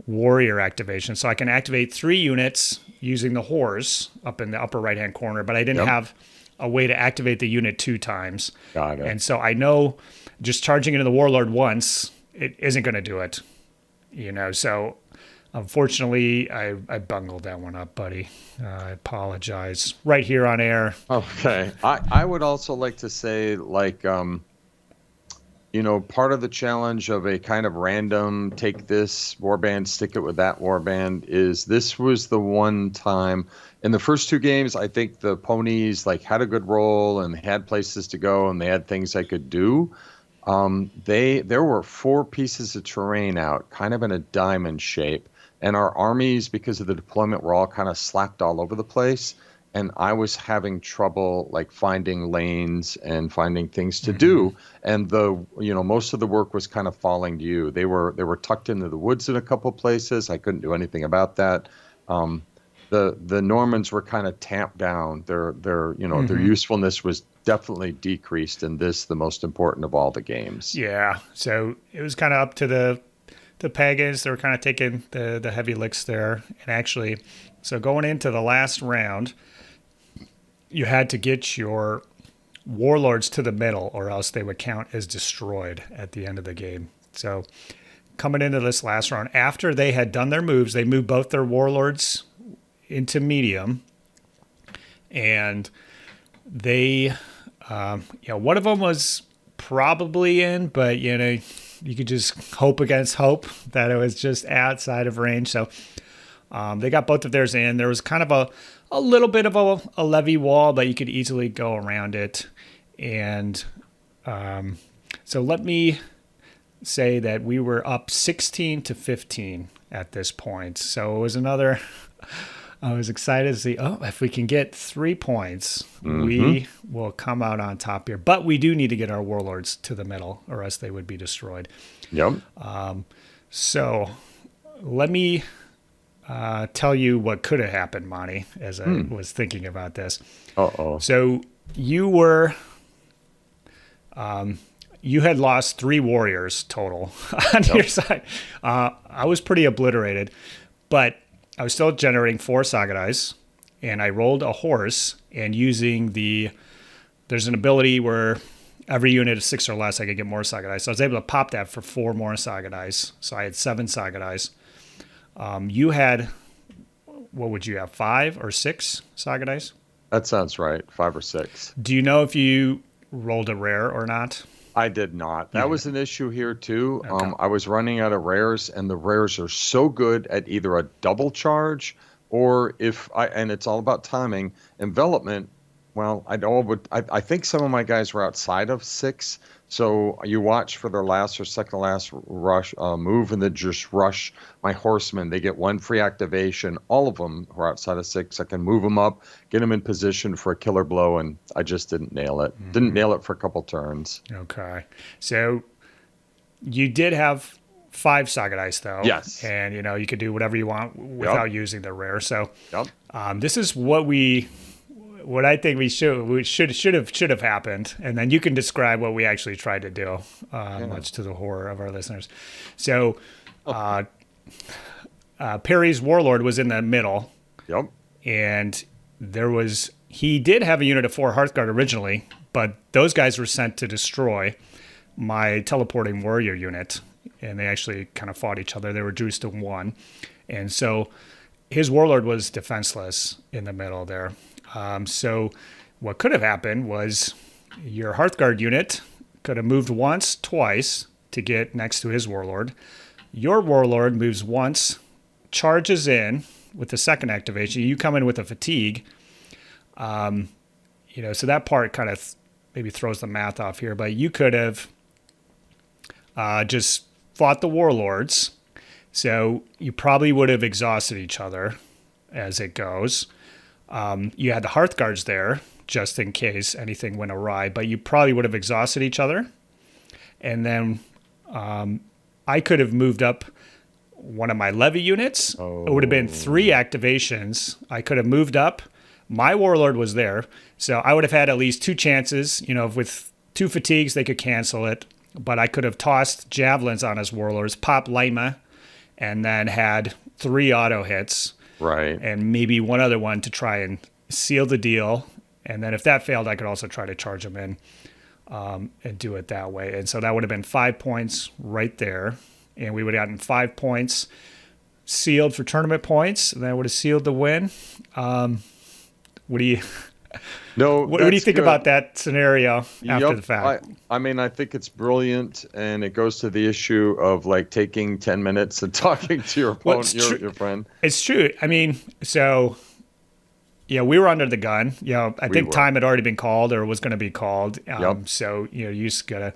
warrior activation. So I can activate 3 units using the horse up in the upper right-hand corner, but I didn't have a way to activate the unit 2 times. Got it. And so I know just charging into the warlord once, it isn't going to do it. So unfortunately, I bungled that one up, buddy. I apologize right here on air. Okay. I would also like to say, part of the challenge of a kind of random take this warband, stick it with that warband is this was the one time in the first 2 games, I think the ponies had a good roll and had places to go and they had things I could do. There were 4 pieces of terrain out kind of in a diamond shape. And our armies, because of the deployment, were all kind of slapped all over the place. And I was having trouble finding lanes and finding things to do. And most of the work was kind of falling to you. They were tucked into the woods in a couple places. I couldn't do anything about that. The Normans were kind of tamped down. Their usefulness was definitely decreased in this, the most important of all the games. Yeah. So it was kind of up to the pagans. They were kind of taking the heavy licks there. And actually, so going into the last round, you had to get your warlords to the middle or else they would count as destroyed at the end of the game. So coming into this last round, after they had done their moves, they moved both their warlords into medium. And they, one of them was probably in, but, you could just hope against hope that it was just outside of range. So they got both of theirs in. There was kind of a little bit of a levee wall, but you could easily go around it. And so let me say that we were up 16-15 at this point. So it was another. I was excited to see, if we can get 3 points, we will come out on top here. But we do need to get our warlords to the middle, or else they would be destroyed. Yep. So let me tell you what could have happened, Monty, as I was thinking about this. Uh-oh. So you were... you had lost 3 warriors total on your side. I was pretty obliterated, but I was still generating 4 Saga dice, and I rolled a horse, and using there's an ability where every unit of 6 or less, I could get more Saga dice. So I was able to pop that for 4 more Saga dice. So I had 7 Saga dice. You had, what would you have, 5 or 6 Saga dice? That sounds right, 5 or 6. Do you know if you rolled a rare or not? I did not. That was an issue here too. Okay. I was running out of rares, and the rares are so good at either a double charge or and it's all about timing. Envelopment, well, I think some of my guys were outside of 6, so you watch for their last or second last rush move, and then just rush my horsemen. They get 1 free activation. All of them who are outside of 6, I can move them up, get them in position for a killer blow, and I just didn't nail it. Didn't nail it for a couple turns. Okay. So you did have 5 Saga dice, though. Yes. And, you could do whatever you want without using the rare. So this is what I think we should have happened, and then you can describe what we actually tried to do, much to the horror of our listeners. So, Perry's warlord was in the middle. Yep. And he did have a unit of 4 Hearthguard originally, but those guys were sent to destroy my teleporting warrior unit, and they actually kind of fought each other. They were reduced to 1, and so his warlord was defenseless in the middle there. So what could have happened was your Hearthguard unit could have moved once, twice to get next to his warlord. Your warlord moves once, charges in with the second activation. You come in with a fatigue. So that part kind of maybe throws the math off here, but you could have just fought the warlords. So you probably would have exhausted each other as it goes. You had the Hearthguards there just in case anything went awry, but you probably would have exhausted each other. And then I could have moved up one of my levy units. Oh. It would have been 3 activations. I could have moved up. My warlord was there. So I would have had at least 2 chances. With 2 fatigues, they could cancel it. But I could have tossed javelins on his warlords, popped Lima, and then had 3 auto hits. Right. And maybe one other one to try and seal the deal. And then if that failed, I could also try to charge them in and do it that way. And so that would have been 5 points right there. And we would have gotten 5 points sealed for tournament points. And that would have sealed the win. What do you think about that scenario after the fact? I think it's brilliant, and it goes to the issue of taking 10 minutes and talking to your opponent, your friend. It's true. We were under the gun. I think time had already been called or was going to be called. So you just gotta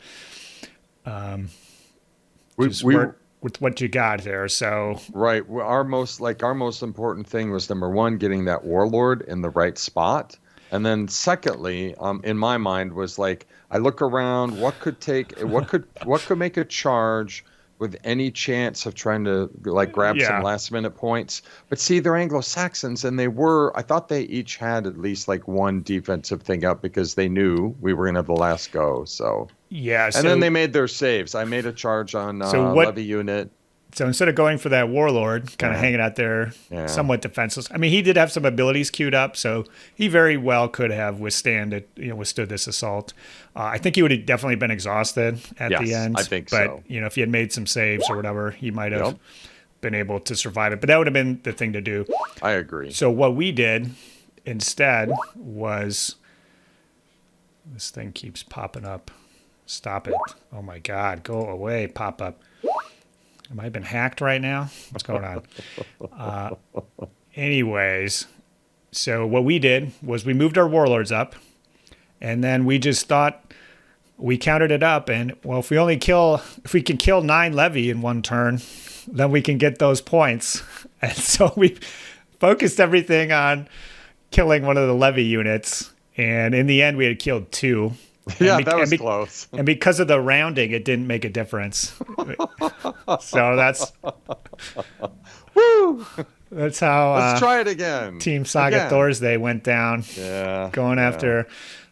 work with what you got there. So right, our most important thing was, number 1, getting that warlord in the right spot. And then secondly, in my mind was I look around, what could make a charge with any chance of trying to grab some last minute points. But see, they're Anglo-Saxons, and I thought they each had at least 1 defensive thing up because they knew we were going to have the last go. So yeah. And then they made their saves. I made a charge on levy unit. So instead of going for that warlord, kind of hanging out there, somewhat defenseless. He did have some abilities queued up, so he very well could have withstood this assault. I think he would have definitely been exhausted at the end. I think so. But if he had made some saves or whatever, he might have been able to survive it. But that would have been the thing to do. I agree. So what we did instead was, this thing keeps popping up. Stop it! Oh my God, go away, pop up. Am I been hacked right now? What's going on? Anyways, so what we did was we moved our warlords up, and then we just thought we counted it up, and well, if we can kill 9 levy in one turn, then we can get those points. And so we focused everything on killing one of the levy units, and in the end, we had killed 2. Yeah, that was close. And because of the rounding, it didn't make a difference. So that's Woo! That's how. Let's try it again. Team Saga Thursday went down. Yeah. Going after.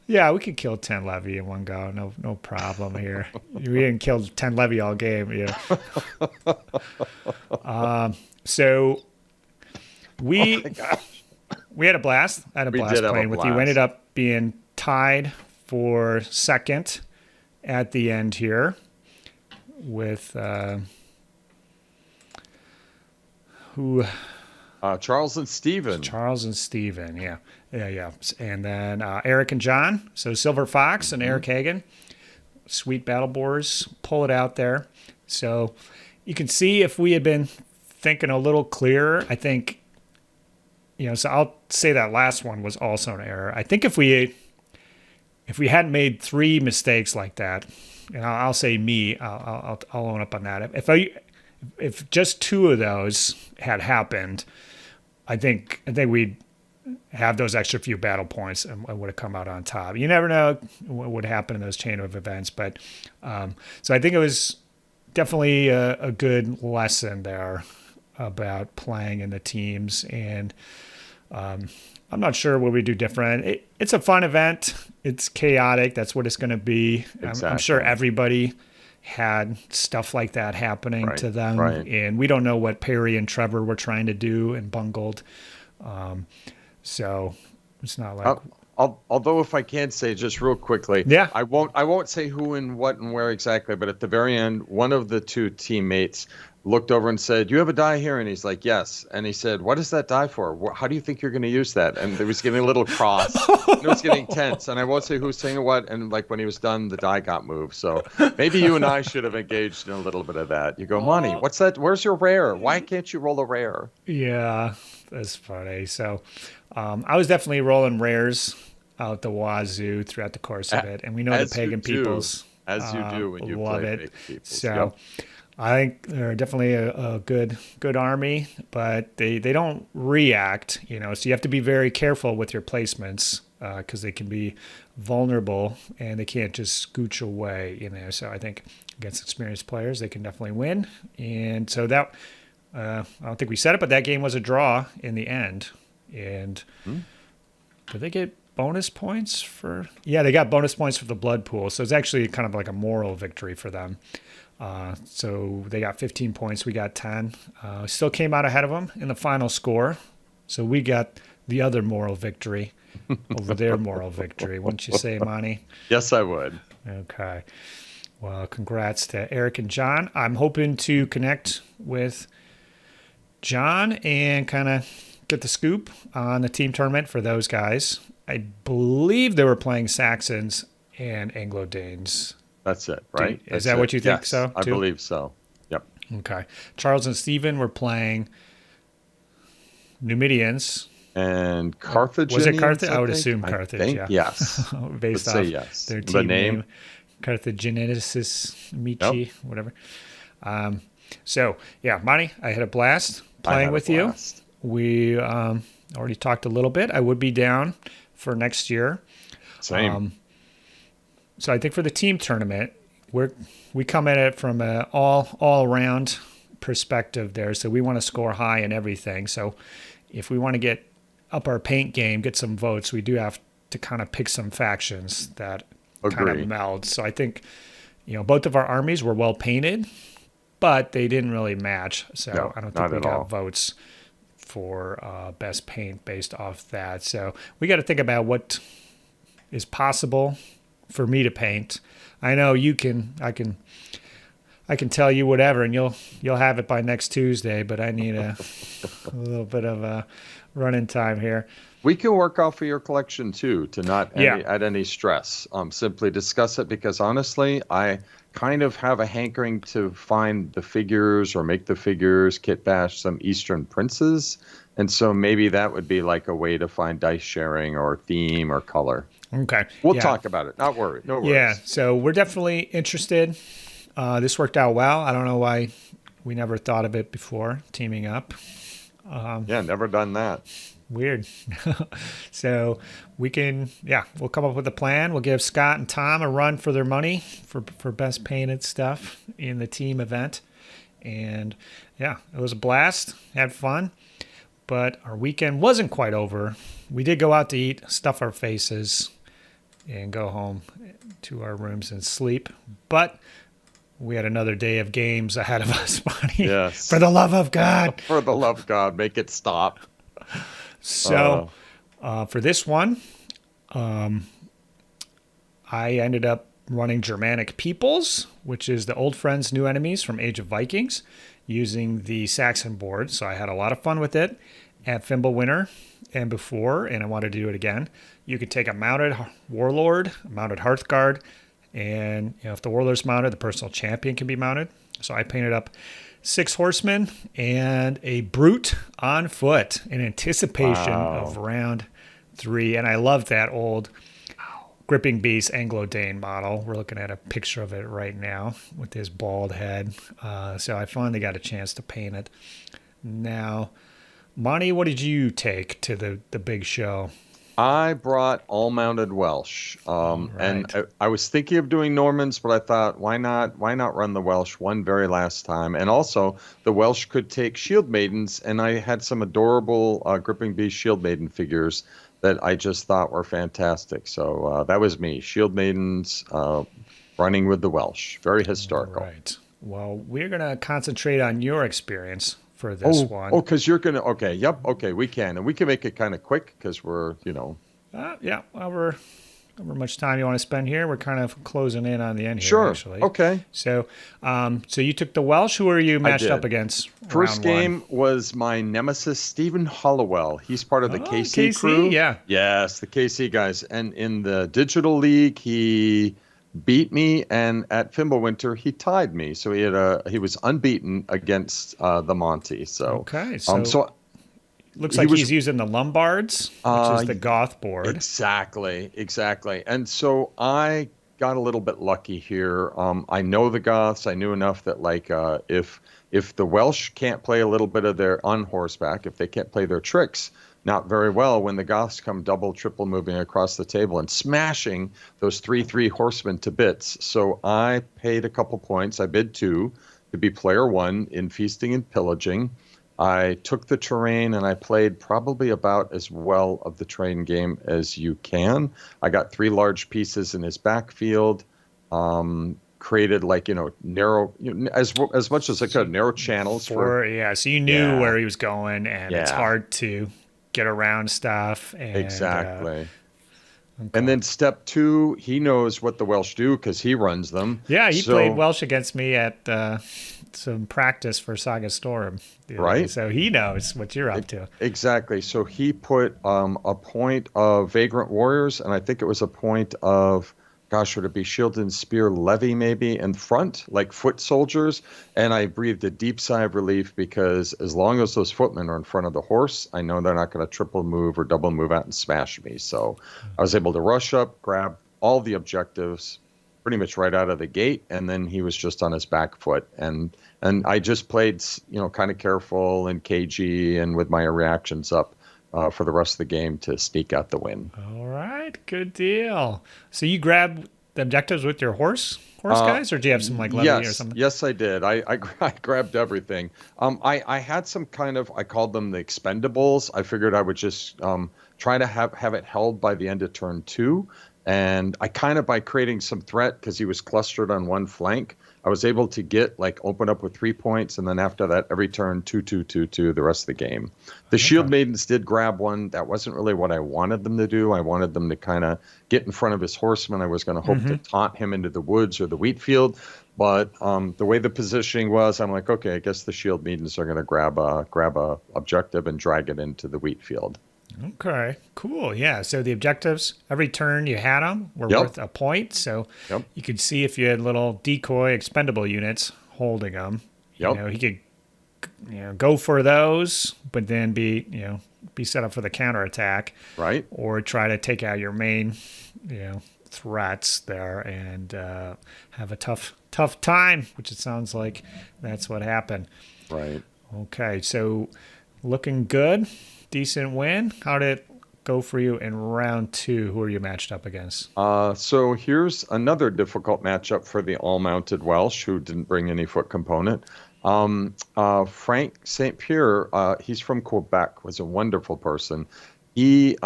Yeah, we could kill 10 levy in one go. No problem here. We didn't kill 10 levy all game. Yeah. So we had a blast. I had a blast playing with you. We ended up being tied for second at the end here with who? Charles and Steven. Charles and Steven, yeah. And then Eric and John, so Silver Fox and Eric Hagen. Sweet battle boars, pull it out there. So you can see if we had been thinking a little clearer, I think, so I'll say that last one was also an error. I think if we hadn't made 3 mistakes like that, and I'll say me, I'll own up on that. If just 2 of those had happened, I think we'd have those extra few battle points and would have come out on top. You never know what would happen in those chain of events, but so I think it was definitely a good lesson there about playing in the teams, and I'm not sure what we do different. It's a fun event. It's chaotic. That's what it's going to be. Exactly. I'm sure everybody had stuff like that happening to them, and we don't know what Perry and Trevor were trying to do and bungled. So it's not like. Although, if I can say just real quickly, I won't say who and what and where exactly, but at the very end, one of the 2 teammates looked over and said, "You have a die here?" And he's like, "Yes." And he said, "What is that die for? How do you think you're going to use that?" And it was getting a little cross. And it was getting tense. And I won't say who's saying what. And like when he was done, the die got moved. So maybe you and I should have engaged in a little bit of that. You go, "Monty, what's that? Where's your rare? Why can't you roll a rare?" Yeah, that's funny. So I was definitely rolling rares out the wazoo throughout the course of it. And we know the pagan peoples. As you do when you love play it. pagan peoples. So. Yep. I think they're definitely a good army, but they don't react, so you have to be very careful with your placements because they can be vulnerable and they can't just scooch away, So I think against experienced players, they can definitely win. And so that, I don't think we said it, but that game was a draw in the end. And did they get bonus points for? Yeah, they got bonus points for the blood pool. So it's actually kind of like a moral victory for them. So they got 15 points. We got 10. Still came out ahead of them in the final score. So we got the other moral victory over their moral victory. Wouldn't you say, Monty? Yes, I would. Okay. Well, congrats to Eric and John. I'm hoping to connect with John and kind of get the scoop on the team tournament for those guys. I believe they were playing Saxons and Anglo-Danes. That's it, right? Is that what you think? Yes, so? I believe so. Yep. Okay. Charles and Steven were playing Numidians. And Carthaginians. Was it Carthage? I would assume Carthage, yeah. Yes. Based off their team name. Carthaginiensis Michi, whatever. So, yeah, Monty, I had a blast playing with you. We already talked a little bit. I would be down for next year. Same. So I think for the team tournament, we come at it from an all around perspective there. So we want to score high in everything. So if we want to get up our paint game, get some votes, we do have to kind of pick some factions that kind of meld. So I think, both of our armies were well painted, but they didn't really match. So I don't think we got votes for best paint based off that. So we got to think about what is possible for me to paint. I know I can tell you whatever and you'll have it by next Tuesday, but I need a little bit of a running time here. We can work off of your collection too to not add any stress. Simply discuss it because honestly, I kind of have a hankering to find the figures or make the figures, kit bash some Eastern princes. And so maybe that would be like a way to find dice sharing or theme or color. Okay. We'll Yeah. talk about it. Not worried. No worries. Yeah. So we're definitely interested. This worked out well. I don't know why we never thought of it before, teaming up. Yeah, never done that. Weird. So we'll come up with a plan. We'll give Scott and Tom a run for their money for best painted stuff in the team event. And yeah, it was a blast. Had fun. But our weekend wasn't quite over. We did go out to eat, stuff our faces, and go home to our rooms and sleep. But we had another day of games ahead of us, Bonnie. Yes. For the love of God. For the love of God, make it stop. So for this one, I ended up running Germanic Peoples, which is the Old Friends, New Enemies from Age of Vikings, using the Saxon board. So I had a lot of fun with it at Fimbulwinter and before, and I wanted to do it again. You could take a mounted warlord, a mounted Hearthguard, and if the warlord's mounted, the personal champion can be mounted. So I painted up 6 horsemen and a brute on foot in anticipation of round 3. And I love that old Gripping Beast Anglo-Dane model. We're looking at a picture of it right now with his bald head. So I finally got a chance to paint it. Now, Monty, what did you take to the big show? I brought all mounted Welsh, and Right. I was thinking of doing Normans, but I thought, why not run the Welsh one very last time? And also, the Welsh could take Shield Maidens, and I had some adorable Gripping Beast Shield Maiden figures that I just thought were fantastic. So that was me, Shield Maidens, running with the Welsh. Very historical. Right. Well, we're going to concentrate on your experience for this one. Oh, because you're going to, okay, yep, okay, we can. And we can make it kind of quick because we're, Yeah, however much time you want to spend here. We're kind of closing in on the end here, Sure. actually. Okay. So, so you took the Welsh. Who are you matched up against? First round game was my nemesis, Stephen Hollowell. He's part of the KC crew. Yeah. Yes, the KC guys. And in the digital league, he beat me, and at Fimbulwinter, he tied me. So he was unbeaten against the Monty. So Okay. so looks like he's using the Lombards, which is the Goth board. Exactly. And so I got a little bit lucky here. I know the Goths. I knew enough that if the Welsh can't play a little bit of their on horseback, if they can't play their tricks not very well, when the Goths come double, triple moving across the table and smashing those 3/3 horsemen to bits. So I paid a couple points. I bid 2 to be player 1 in feasting and pillaging. I took the terrain and I played probably about as well of the terrain game as you can. I got 3 large pieces in his backfield, created narrow, as much as I could, narrow channels so you knew where he was going, and it's hard to get around stuff. And, exactly. And then step 2, he knows what the Welsh do because he runs them. Yeah, he played Welsh against me at some practice for Saga Storm. Right. So he knows what you're up to. Exactly. So he put a point of Vagrant Warriors, and I think it was a point of, would it be Shield and Spear Levy maybe in front, like foot soldiers? And I breathed a deep sigh of relief because as long as those footmen are in front of the horse, I know they're not going to triple move or double move out and smash me. So I was able to rush up, grab all the objectives pretty much right out of the gate, and then he was just on his back foot. And I just played, kind of careful and cagey and with my reactions up for the rest of the game to sneak out the win. All right, good deal. So you grabbed the objectives with your horse guys, or do you have some levy or something? Yes, I did. I grabbed everything. I had some kind of, I called them the expendables. I figured I would just try to have it held by the end of turn 2. And I kind of, by creating some threat, because he was clustered on one flank, I was able to get open up with 3 points, and then after that, every turn 2, 2, 2, 2, the rest of the game. The Shield Maidens did grab one. That wasn't really what I wanted them to do. I wanted them to kind of get in front of his horseman. I was going to hope to taunt him into the woods or the wheat field, but the way the positioning was, I'm like, okay, I guess the Shield Maidens are going to grab a objective and drag it into the wheat field. Okay, cool. Yeah, so the objectives, every turn you had them were worth a point. So you could see if you had little decoy expendable units holding them. He could go for those, but then be set up for the counterattack. Right. Or try to take out your main threats there and have a tough time, which it sounds like that's what happened. Right. Okay, so looking good, decent win. How did it go for you in round 2? Who are you matched up against? So here's another difficult matchup for the all-mounted Welsh who didn't bring any foot component. Frank St. Pierre, he's from Quebec, was a wonderful person. He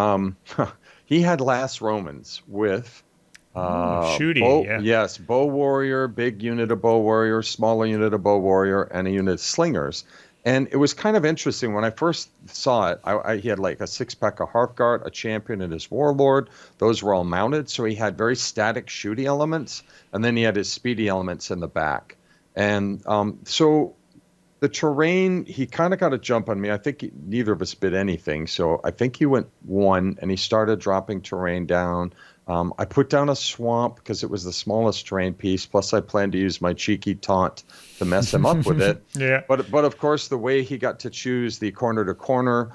he had Last Romans with shooty, yes, bow warrior, big unit of bow warrior, smaller unit of bow warrior, and a unit of slingers. And it was kind of interesting when I first saw it. He had like a 6-pack of Hearthguard, a champion, and his warlord. Those were all mounted, so he had very static shooty elements, and then he had his speedy elements in the back. And so the terrain, he kind of got a jump on me. I think neither of us bid anything, so I think he went 1, and he started dropping terrain down. I put down a swamp because it was the smallest terrain piece. Plus, I planned to use my cheeky taunt to mess him up with it. Yeah. But of course, the way he got to choose the corner to corner,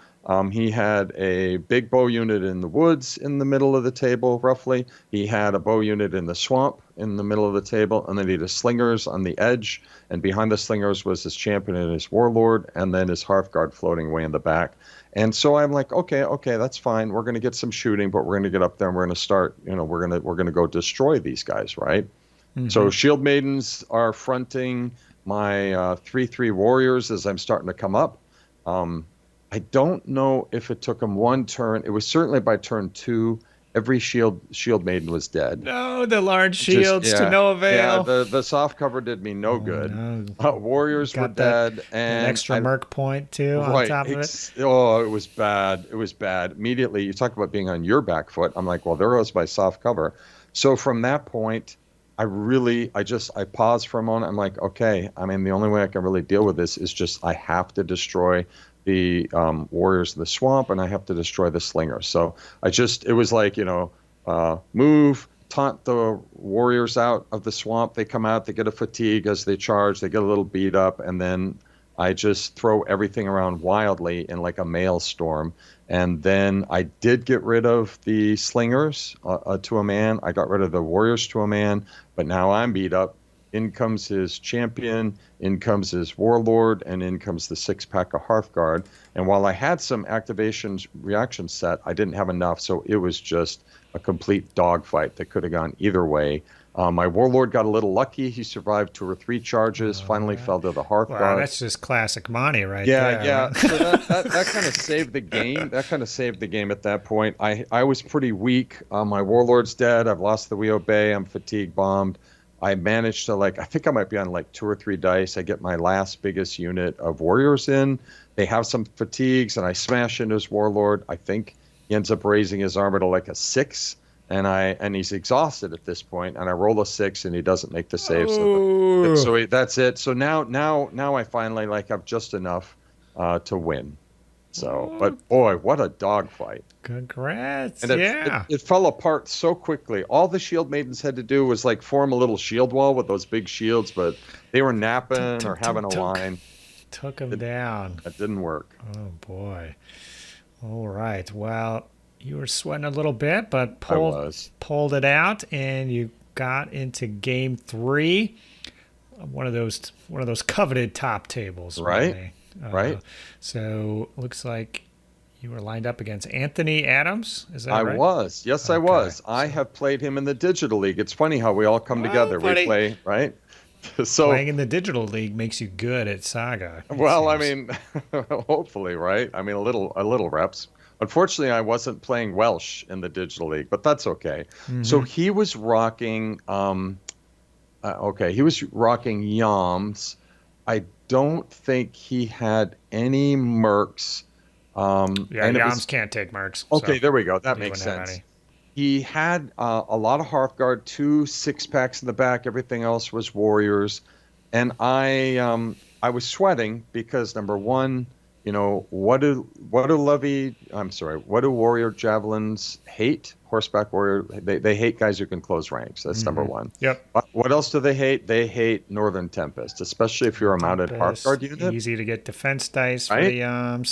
he had a big bow unit in the woods in the middle of the table, roughly. He had a bow unit in the swamp in the middle of the table, and then he had his slingers on the edge. And behind the slingers was his champion and his warlord, and then his Hearthguard floating away in the back. And so I'm like, okay, that's fine. We're going to get some shooting, but we're going to get up there and we're going to start, we're going to go destroy these guys, right? Mm-hmm. So Shield Maidens are fronting my 3/3 warriors as I'm starting to come up. I don't know if it took them 1 turn. It was certainly by turn 2. Every shield maiden was dead. No, the large shields to no avail. Yeah, the soft cover did me no good. No. Warriors were dead, and an extra merc point too on top of it. Oh, it was bad. It was bad. Immediately, you talk about being on your back foot. I'm like, well, there goes my soft cover. So from that point, I paused for a moment. I'm like, okay. I mean, the only way I can really deal with this is just I have to destroy the warriors of the swamp, and I have to destroy the slingers. So it was like, move, taunt the warriors out of the swamp. They come out, they get a fatigue as they charge, they get a little beat up, and then I just throw everything around wildly in like a maelstrom. And then I did get rid of the slingers to a man. I got rid of the warriors to a man, but now I'm beat up. In comes his champion, in comes his warlord, and in comes the 6-pack of Hearthguard. And while I had some activations reaction set, I didn't have enough, so it was just a complete dogfight that could have gone either way. My warlord got a little lucky. He survived 2 or 3 charges, finally fell to the Hearthguard. Wow, that's just classic Monty there. Yeah. So that kind of saved the game. That kind of saved the game at that point. I was pretty weak. My warlord's dead. I've lost the Weo Bay. I'm fatigue bombed. I managed to, I think I might be on 2 or 3 dice. I get my last biggest unit of warriors in. They have some fatigues, and I smash into his warlord. I think he ends up raising his armor to a 6, and he's exhausted at this point. And I roll a 6, and he doesn't make the save. So that's it. So now I finally have just enough to win. So, but boy, what a dogfight. Congrats. And it fell apart so quickly. All the shield maidens had to do was form a little shield wall with those big shields, but they were napping or having a line. Took them down. That didn't work. Oh, boy. All right. Well, you were sweating a little bit, but pulled it out, and you got into game 3. One of those coveted top tables. Right. Really. Right. So looks like you were lined up against Anthony Adams. Is that right? I was. Yes, okay. I was. I have played him in the Digital League. It's funny how we all come together. Buddy. We play, right? So playing in the Digital League makes you good at Saga. Well, I mean, hopefully, right? I mean, a little reps. Unfortunately, I wasn't playing Welsh in the Digital League, but that's okay. Mm-hmm. So he was rocking. He was rocking Yams. I don't think he had any mercs. Yams can't take mercs. Okay, so there we go. That makes sense. He had a lot of Hearthguard, 2 6-packs in the back. Everything else was warriors. And I was sweating because, number one, what do warrior javelins hate? Horseback warrior, they hate guys who can close ranks. That's number one. Yep. What else do they hate? They hate Northern Tempest, especially if you're a mounted Tempest, Hearthguard unit, easy to get defense dice for right? the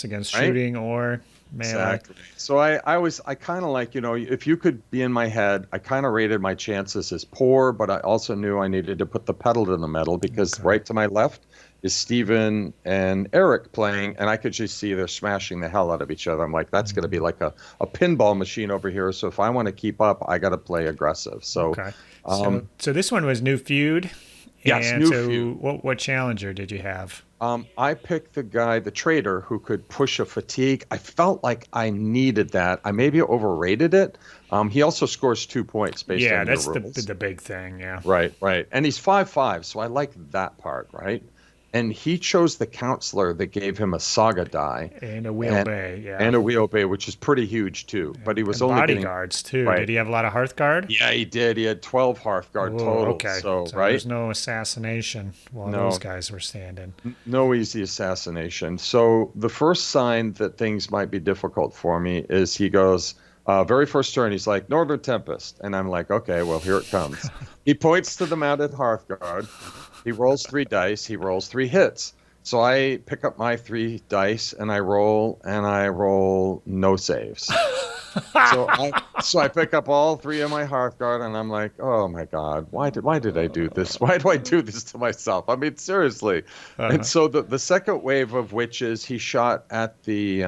against Right? shooting or melee. Exactly. So I kind of like, if you could be in my head, I kind of rated my chances as poor, but I also knew I needed to put the pedal to the metal because Okay. right to my left is Steven and Eric playing, and I could just see they're smashing the hell out of each other. I'm like, that's going to be like a pinball machine over here. So if I want to keep up, I got to play aggressive. So, Okay. So this one was new feud. yes, And new so feud. what challenger did you have? I picked the guy, the trader, who could push a fatigue. I felt like I needed that. I maybe overrated it. He also scores 2 points based Yeah, on your that's rules. the big thing. Yeah. Right, right. And he's 5'5", so I like that part, right? And he chose the counselor that gave him a saga die And a wheel bay. Yeah. and a wheel bay, which is pretty huge too. But he was And only getting bodyguards too. right. Did he have a lot of Hearthguard? Yeah, he did. He had 12 Hearthguard Oh, total. okay. So, So right? there's no assassination while No. those guys were standing. No easy assassination. So the first sign that things might be difficult for me is he goes, very first turn, he's like, Northern Tempest. And I'm like, okay, well, here it comes. He points to the mounted Hearthguard. He rolls 3 dice. He rolls 3 hits. So I pick up my 3 dice and I roll no saves. So I pick up all 3 of my Hearthguard and I'm like, oh my God, why did I do this? Why do I do this to myself? I mean, seriously. And so the second wave of witches, he shot at the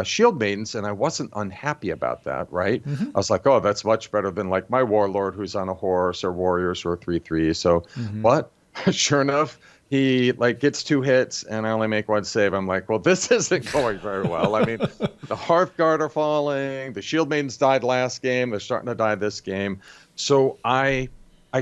shield maidens, and I wasn't unhappy about that, right? I was like, oh, that's much better than like my warlord who's on a horse or warriors who are 3/3. So, but sure enough, he like gets 2 hits and I only make 1 save. I'm like, well, this isn't going very well. I mean, the Hearthguard are falling. The Shield Maidens died last game. They're starting to die this game. So I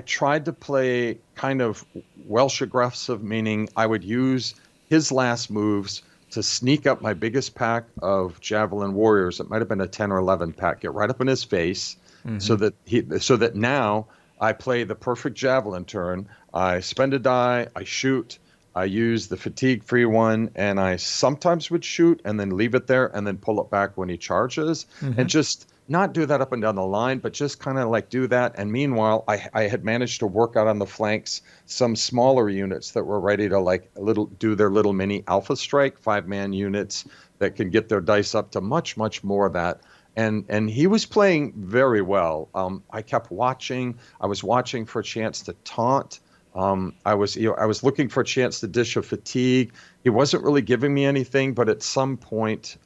tried to play kind of Welsh aggressive, meaning I would use his last moves to sneak up my biggest pack of Javelin Warriors. It might have been a 10 or 11 pack. Get right up in his face so that now I play the perfect Javelin turn. I spend a die, I shoot, I use the fatigue-free one, and I sometimes would shoot and then leave it there and then pull it back when he charges, and just not do that up and down the line, but just kind of like do that. And meanwhile, I had managed to work out on the flanks some smaller units that were ready to do their little mini Alpha Strike, 5-man units that could get their dice up to much, much more of that. And he was playing very well. I kept watching. I was watching for a chance to taunt. I was looking for a chance to dish a fatigue. He wasn't really giving me anything, but at some point,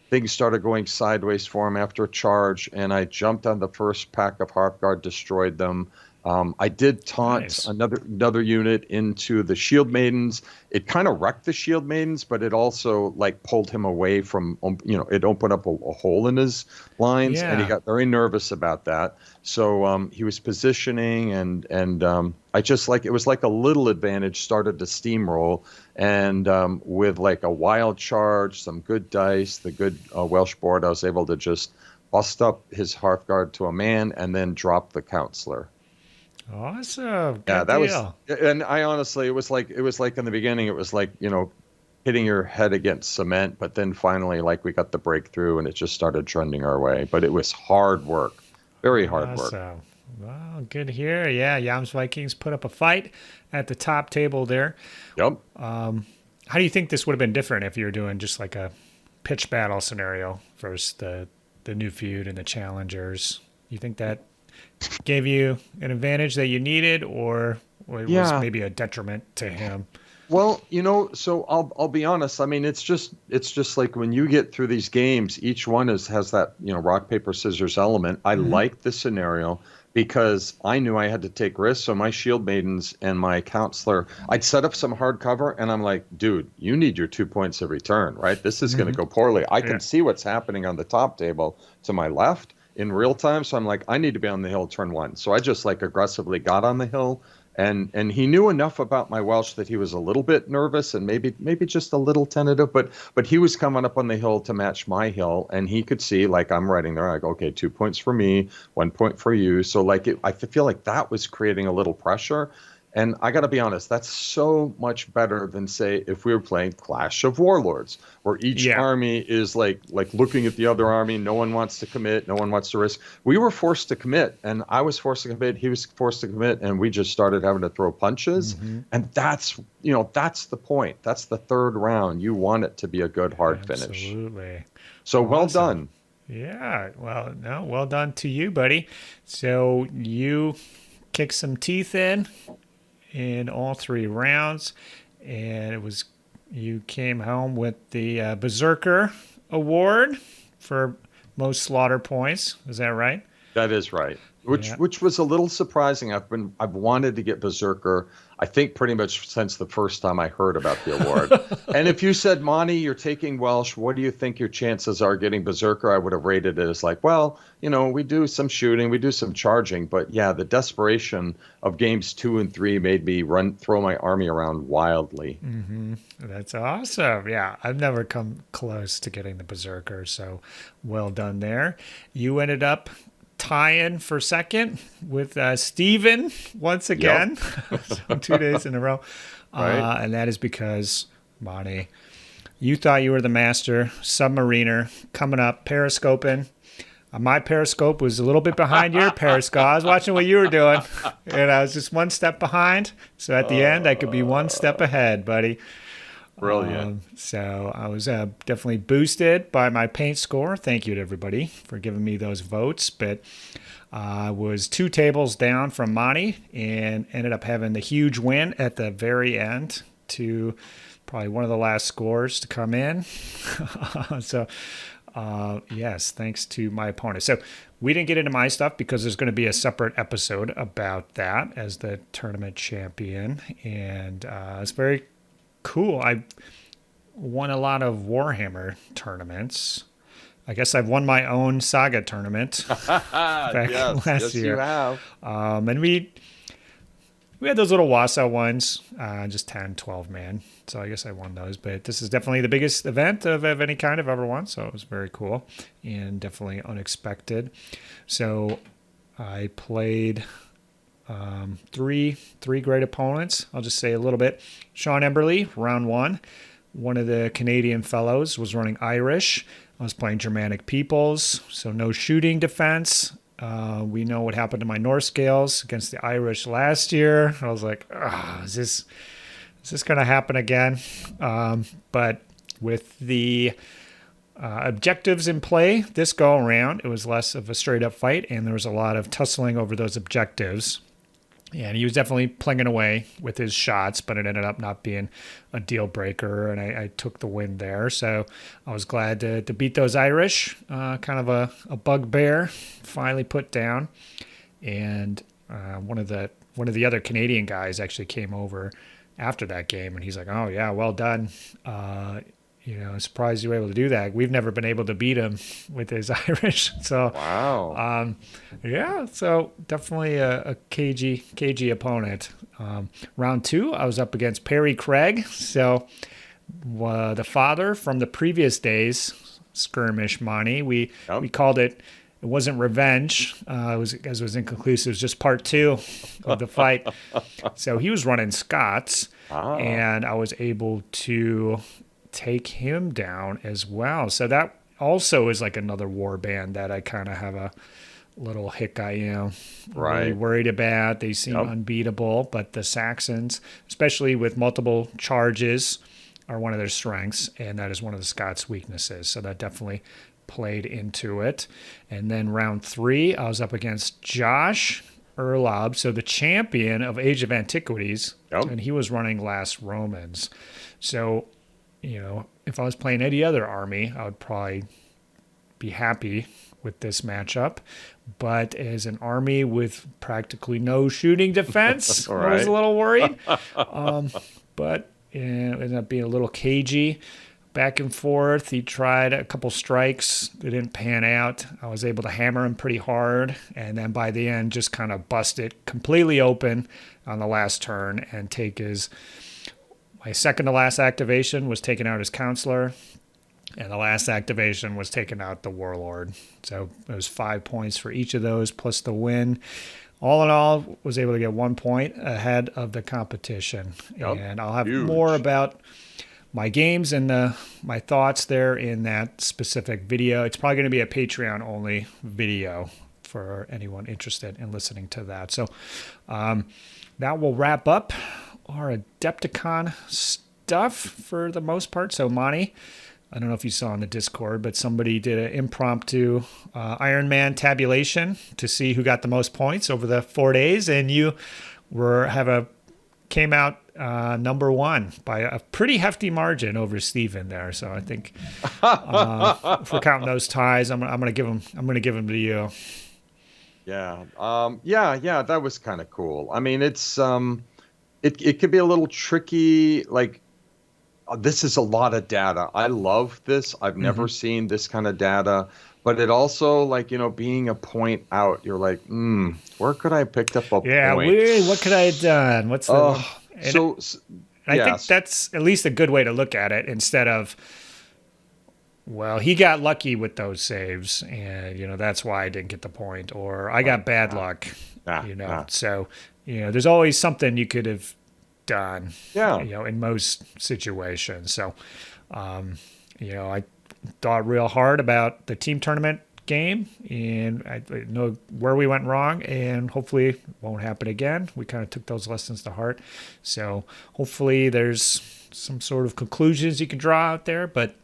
things started going sideways for him after a charge, and I jumped on the first pack of Hearthguard, destroyed them. I did taunt another unit into the Shield Maidens. It kind of wrecked the Shield Maidens, but it also like pulled him away from, it opened up a hole in his lines, and he got very nervous about that. So he was positioning, and I just it was like a little advantage started to steamroll, and with like a wild charge, some good dice, the good Welsh board, I was able to just bust up his Hearthguard to a man and then drop the counselor. Awesome. Yeah, Good that deal. was, and I honestly, it was like in the beginning, it was like, hitting your head against cement, but then finally, like we got the breakthrough and it just started trending our way. But it was hard work, very hard work. Awesome. Well, good to hear. Yeah, Yams Vikings put up a fight at the top table there. Yep. How do you think this would have been different if you were doing just like a pitch battle scenario versus the new feud and the challengers? You think that gave you an advantage that you needed, or it was maybe a detriment to him? Well, so I'll be honest. I mean, it's just like when you get through these games, each one has that rock paper scissors element. I like the scenario because I knew I had to take risks. So my Shield Maidens and my Counselor, I'd set up some hard cover, and I'm like, dude, you need your 2 points every turn, right? This is going to go poorly. I can see what's happening on the top table to my left in real time. So I'm like, I need to be on the hill turn 1. So I just aggressively got on the hill, and he knew enough about my Welsh that he was a little bit nervous and maybe just a little tentative, but he was coming up on the hill to match my hill, and he could see I'm writing there. I go, okay, 2 points for me, 1 point for you. So I feel like that was creating a little pressure. And I got to be honest, that's so much better than, say, if we were playing Clash of Warlords, where each army is like looking at the other army. No one wants to commit. No one wants to risk. We were forced to commit, and I was forced to commit. He was forced to commit, and we just started having to throw punches. And that's the point. That's the third round. You want it to be a good hard finish. Absolutely. So well done. Yeah. Well done to you, buddy. So you kicked some teeth in all 3 rounds, and you came home with the Berserker Award for most slaughter points. Is that right? That is right. Which was a little surprising. I've wanted to get Berserker, I think, pretty much since the first time I heard about the award. And if you said, Monty, you're taking Welsh, what do you think your chances are getting Berserker? I would have rated it as like, well, we do some shooting, we do some charging, but yeah, the desperation of games 2 and 3 made me throw my army around wildly. That's awesome. Yeah, I've never come close to getting the Berserker, so well done there. You ended up tie-in for second with Steven once again. So 2 days in a row. Right. And that is because, Monty, you thought you were the master submariner coming up, periscoping. My periscope was a little bit behind your periscope. I was watching what you were doing, and I was just one step behind. So at the end, I could be one step ahead, buddy. Brilliant. So I was definitely boosted by my paint score. Thank you to everybody for giving me those votes. But I was 2 tables down from Monty and ended up having the huge win at the very end to probably one of the last scores to come in. So, yes, thanks to my opponent. So we didn't get into my stuff because there's going to be a separate episode about that as the tournament champion. And it's very cool. I won a lot of Warhammer tournaments. I guess I've won my own Saga tournament back last year. You have. And we had those little Wausau ones, just 10, 12 man. So I guess I won those. But this is definitely the biggest event of any kind I've ever won. So it was very cool and definitely unexpected. So I played three great opponents. I'll just say a little bit. Sean Emberley, round 1. One of the Canadian fellows was running Irish. I was playing Germanic peoples, so no shooting defense. We know what happened to my Norse scales against the Irish last year. I was like, is this going to happen again? But with the objectives in play this go around, it was less of a straight up fight, and there was a lot of tussling over those objectives. And he was definitely plinging away with his shots, but it ended up not being a deal breaker, and I took the win there. So I was glad to beat those Irish, kind of a bugbear, finally put down. And one of the other Canadian guys actually came over after that game, and he's like, "Oh yeah, well done. I'm surprised you were able to do that. We've never been able to beat him with his Irish." So, wow. So definitely a cagey opponent. Round 2, I was up against Perry Craig. So the father from the previous day's skirmish, Monty. We called it. It wasn't revenge. It was inconclusive. It was just part 2 of the fight. So he was running Scots, and I was able to take him down as well. So that also is like another war band that I kind of have a little really worried about. They seem unbeatable, but the Saxons, especially with multiple charges, are one of their strengths, and that is one of the Scots' weaknesses. So that definitely played into it. And then round 3, I was up against Josh Erlob, so the champion of Age of Antiquities, and he was running Last Romans. So if I was playing any other army, I would probably be happy with this matchup. But as an army with practically no shooting defense, I was a little worried. But it ended up being a little cagey, back and forth. He tried a couple strikes. They didn't pan out. I was able to hammer him pretty hard. And then by the end, just kind of bust it completely open on the last turn and take his... My second to last activation was taking out his counselor, and the last activation was taking out the warlord. So it was 5 points for each of those, plus the win. all in all, was able to get 1 point ahead of the competition. Yep. And I'll have Huge. more about my games and my thoughts there in that specific video. It's probably going to be a Patreon only video for anyone interested in listening to that. So that will wrap up our Adepticon stuff for the most part. So Monty, I don't know if you saw on the Discord, but somebody did an impromptu Iron Man tabulation to see who got the most points over the 4 days, and you came out number one by a pretty hefty margin over Steven there. So I think if we're counting those ties, I'm gonna give them to you. Yeah. Yeah. That was kind of cool. I mean, it's it could be a little tricky. Like, this is a lot of data. I love this. I've never seen this kind of data. But it also, like, being a point out, you're like, where could I have picked up a point? What could I have done? What's the I think that's at least a good way to look at it, instead of, well, he got lucky with those saves, and that's why I didn't get the point, or I got bad luck. So there's always something you could have done. In most situations. So I thought real hard about the team tournament game, and I know where we went wrong, and hopefully it won't happen again. We kind of took those lessons to heart. So hopefully there's some sort of conclusions you can draw out there, but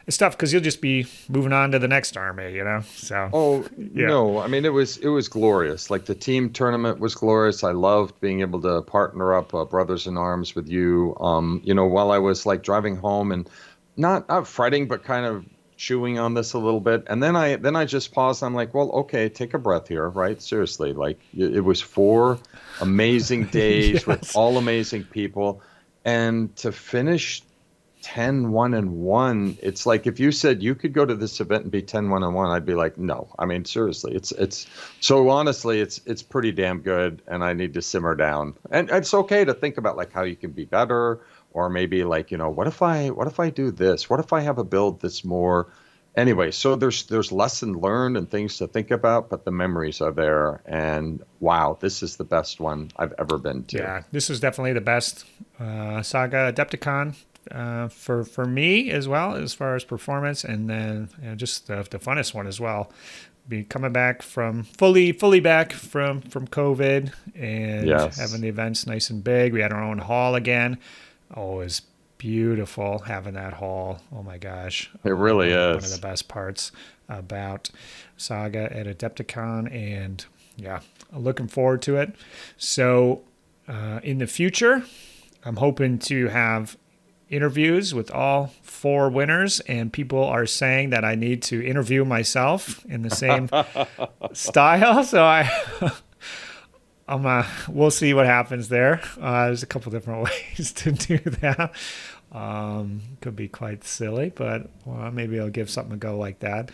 it's tough because you'll just be moving on to the next army, So no, I mean, it was glorious. Like, the team tournament was glorious. I loved being able to partner up brothers in arms with you. While I was like driving home and not fighting, but kind of chewing on this a little bit, and then I just paused. I'm like, well, okay, take a breath here, right? Seriously, like, it was 4 amazing days with all amazing people, and to finish 10-1-1. It's like, if you said you could go to this event and be 10-1-1, I'd be like, no. I mean, seriously, it's so honestly, it's pretty damn good, and I need to simmer down. And it's okay to think about, like, how you can be better, or maybe, like, what if I do this? What if I have a build that's more? Anyway, so there's lesson learned and things to think about, but the memories are there, and wow, this is the best one I've ever been to. Yeah, this is definitely the best Saga Adepticon. For me as well, as far as performance, and then just the funnest one as well. Be coming back from fully back from COVID, and having the events nice and big. We had our own hall again. Oh, it was beautiful having that hall. Oh my gosh, it really is one of the best parts about Saga at Adepticon, and looking forward to it. So in the future, I'm hoping to have interviews with all 4 winners, and people are saying that I need to interview myself in the same style. So we'll see what happens there. There's a couple different ways to do that. Could be quite silly, but maybe I'll give something a go like that.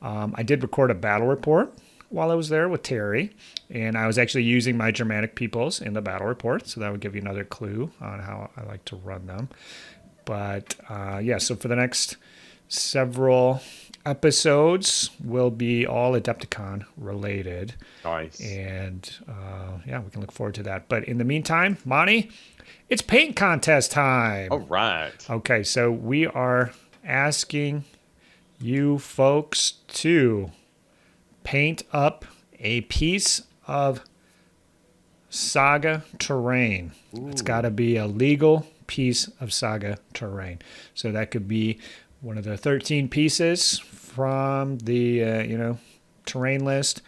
I did record a battle report while I was there with Terry, and I was actually using my Germanic peoples in the battle report, so that would give you another clue on how I like to run them. But so for the next several episodes will be all Adepticon related. Nice. And we can look forward to that. But in the meantime, Monty, it's paint contest time. All right. Okay, so we are asking you folks to paint up a piece of Saga terrain. Ooh. It's got to be a legal piece of Saga terrain. So that could be one of the 13 pieces from the terrain list.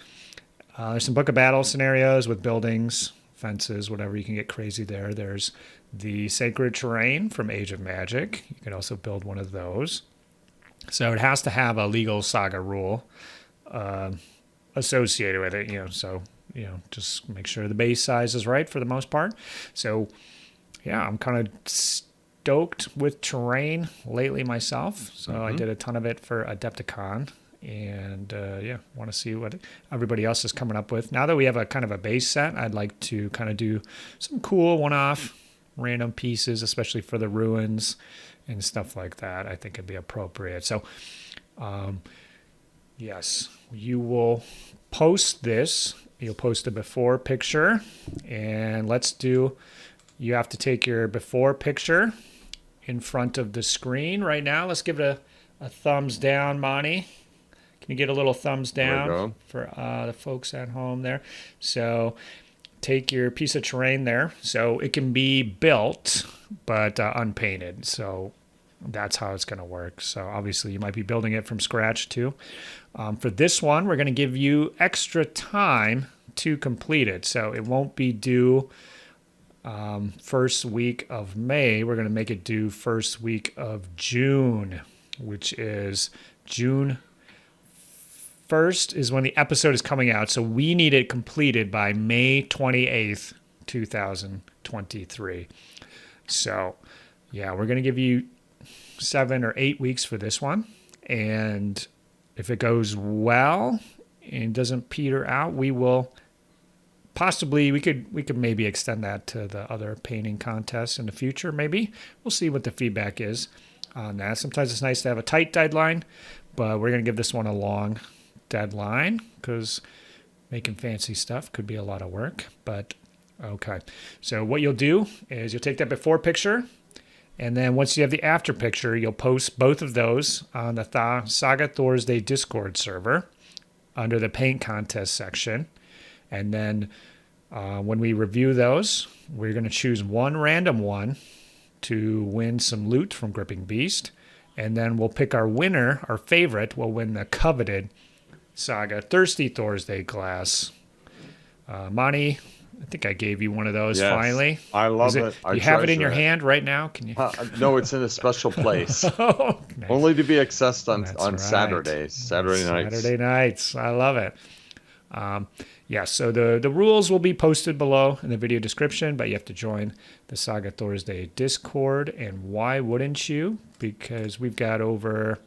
There's some Book of Battle scenarios with buildings, fences, whatever. You can get crazy there. There's the Sacred Terrain from Age of Magic. You can also build one of those. So it has to have a legal Saga rule associated with it. So just make sure the base size is right for the most part. So I'm kind of stoked with terrain lately myself. So I did a ton of it for Adepticon, and want to see what everybody else is coming up with. Now that we have a kind of a base set, I'd like to kind of do some cool one-off random pieces, especially for the ruins and stuff like that. I think it'd be appropriate. So yes, you will post this you'll post a before picture. And you have to take your before picture in front of the screen right now. Let's give it a thumbs down, Monty. Can you get a little thumbs down for the folks at home there? So take your piece of terrain there. So it can be built, but unpainted. So that's how it's going to work. So obviously you might be building it from scratch too. For this one, we're going to give you extra time to complete it. So it won't be due first week of May. We're going to make it due first week of June, which is June 1st is when the episode is coming out. So we need it completed by May 28th, 2023. So yeah, we're going to give you 7 or 8 weeks for this one. And if it goes well and doesn't peter out, we will possibly, we could maybe extend that to the other painting contests in the future. Maybe we'll see what the feedback is on that. Sometimes it's nice to have a tight deadline, but we're going to give this one a long deadline because making fancy stuff could be a lot of work. But okay, so what you'll do is you'll take that before picture, and then once you have the after picture, you'll post both of those on the Saga Thursday Discord server under the paint contest section. And then when we review those, we're going to choose one random one to win some loot from Gripping Beast. And then we'll pick our winner, our favorite, will win the coveted Saga Thursday glass. Monty, I think I gave you one of those finally. I love it. You have it in your hand right now? Can you? No, it's in a special place. Oh, nice. Only to be accessed on right. Saturdays, Saturday nights. Saturday nights. I love it. Yeah, so the rules will be posted below in the video description, but you have to join the Saga Thursday Discord. And why wouldn't you? Because we've got over,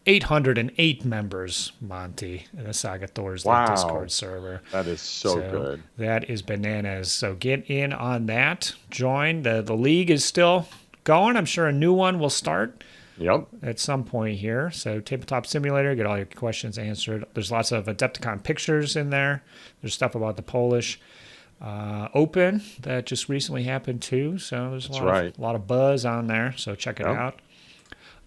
808 members, Monty, in the Saga Thursday Discord server. That is so good. That is bananas. So get in on that. Join. The league is still going. I'm sure a new one will start. Yep. At some point here. So Tabletop Simulator, get all your questions answered. There's lots of Adepticon pictures in there. There's stuff about the Polish Open that just recently happened too. So there's a lot of buzz on there. So check it out.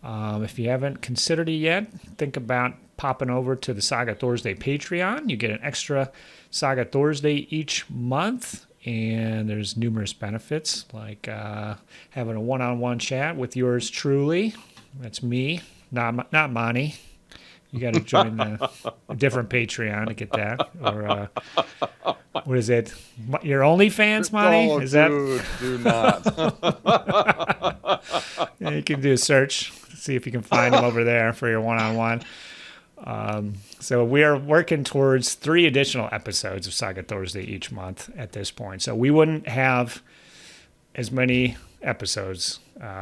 If you haven't considered it yet, think about popping over to the Saga Thursday Patreon. You get an extra Saga Thursday each month. And there's numerous benefits like having a one-on-one chat with yours truly. That's me, not Monty. You got to join a different Patreon to get that. Or what is it? Your OnlyFans, Monty? Oh, dude, do not. Yeah, you can do a search, see if you can find them over there for your one-on-one. So we are working towards 3 additional episodes of Saga Thursday each month at this point. So we wouldn't have as many episodes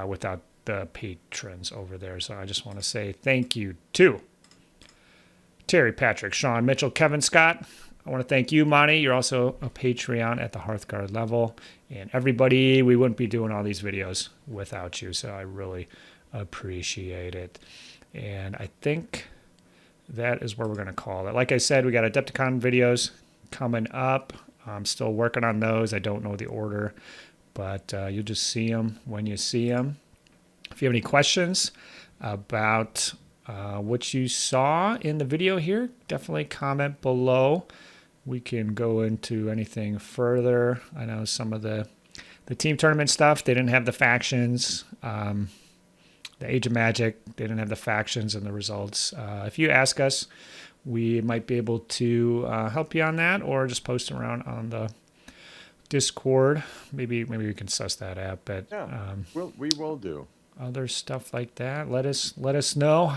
without the patrons over there. So I just want to say thank you to Terry, Patrick, Sean, Mitchell, Kevin, Scott. I want to thank you, Monty. You're also a Patreon at the Hearthguard level. And everybody, we wouldn't be doing all these videos without you. So I really appreciate it. And I think that is where we're going to call it. Like I said, we got Adepticon videos coming up. I'm still working on those. I don't know the order, but you'll just see them when you see them. If you have any questions about what you saw in the video here, definitely comment below. We can go into anything further. I know some of the team tournament stuff, they didn't have the factions. The Age of Magic, they didn't have the factions and the results. If you ask us, we might be able to help you on that, or just post them around on the Discord. Maybe we can suss that out. But we will do other stuff like that. Let us know.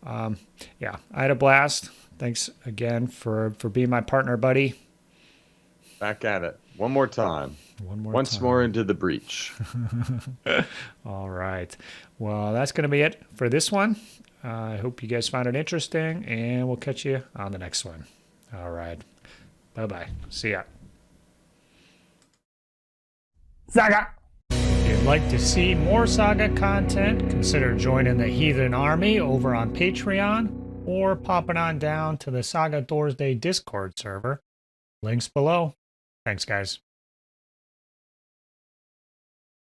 Yeah, I had a blast. Thanks again for being my partner, buddy. Back at it one more time. Once more into the breach. All right. Well, that's going to be it for this one. I hope you guys found it interesting, and we'll catch you on the next one. All right. Bye-bye. See ya. Saga! If you'd like to see more Saga content, consider joining the Heathen Army over on Patreon, or popping on down to the Saga Thursday Discord server. Links below. Thanks, guys.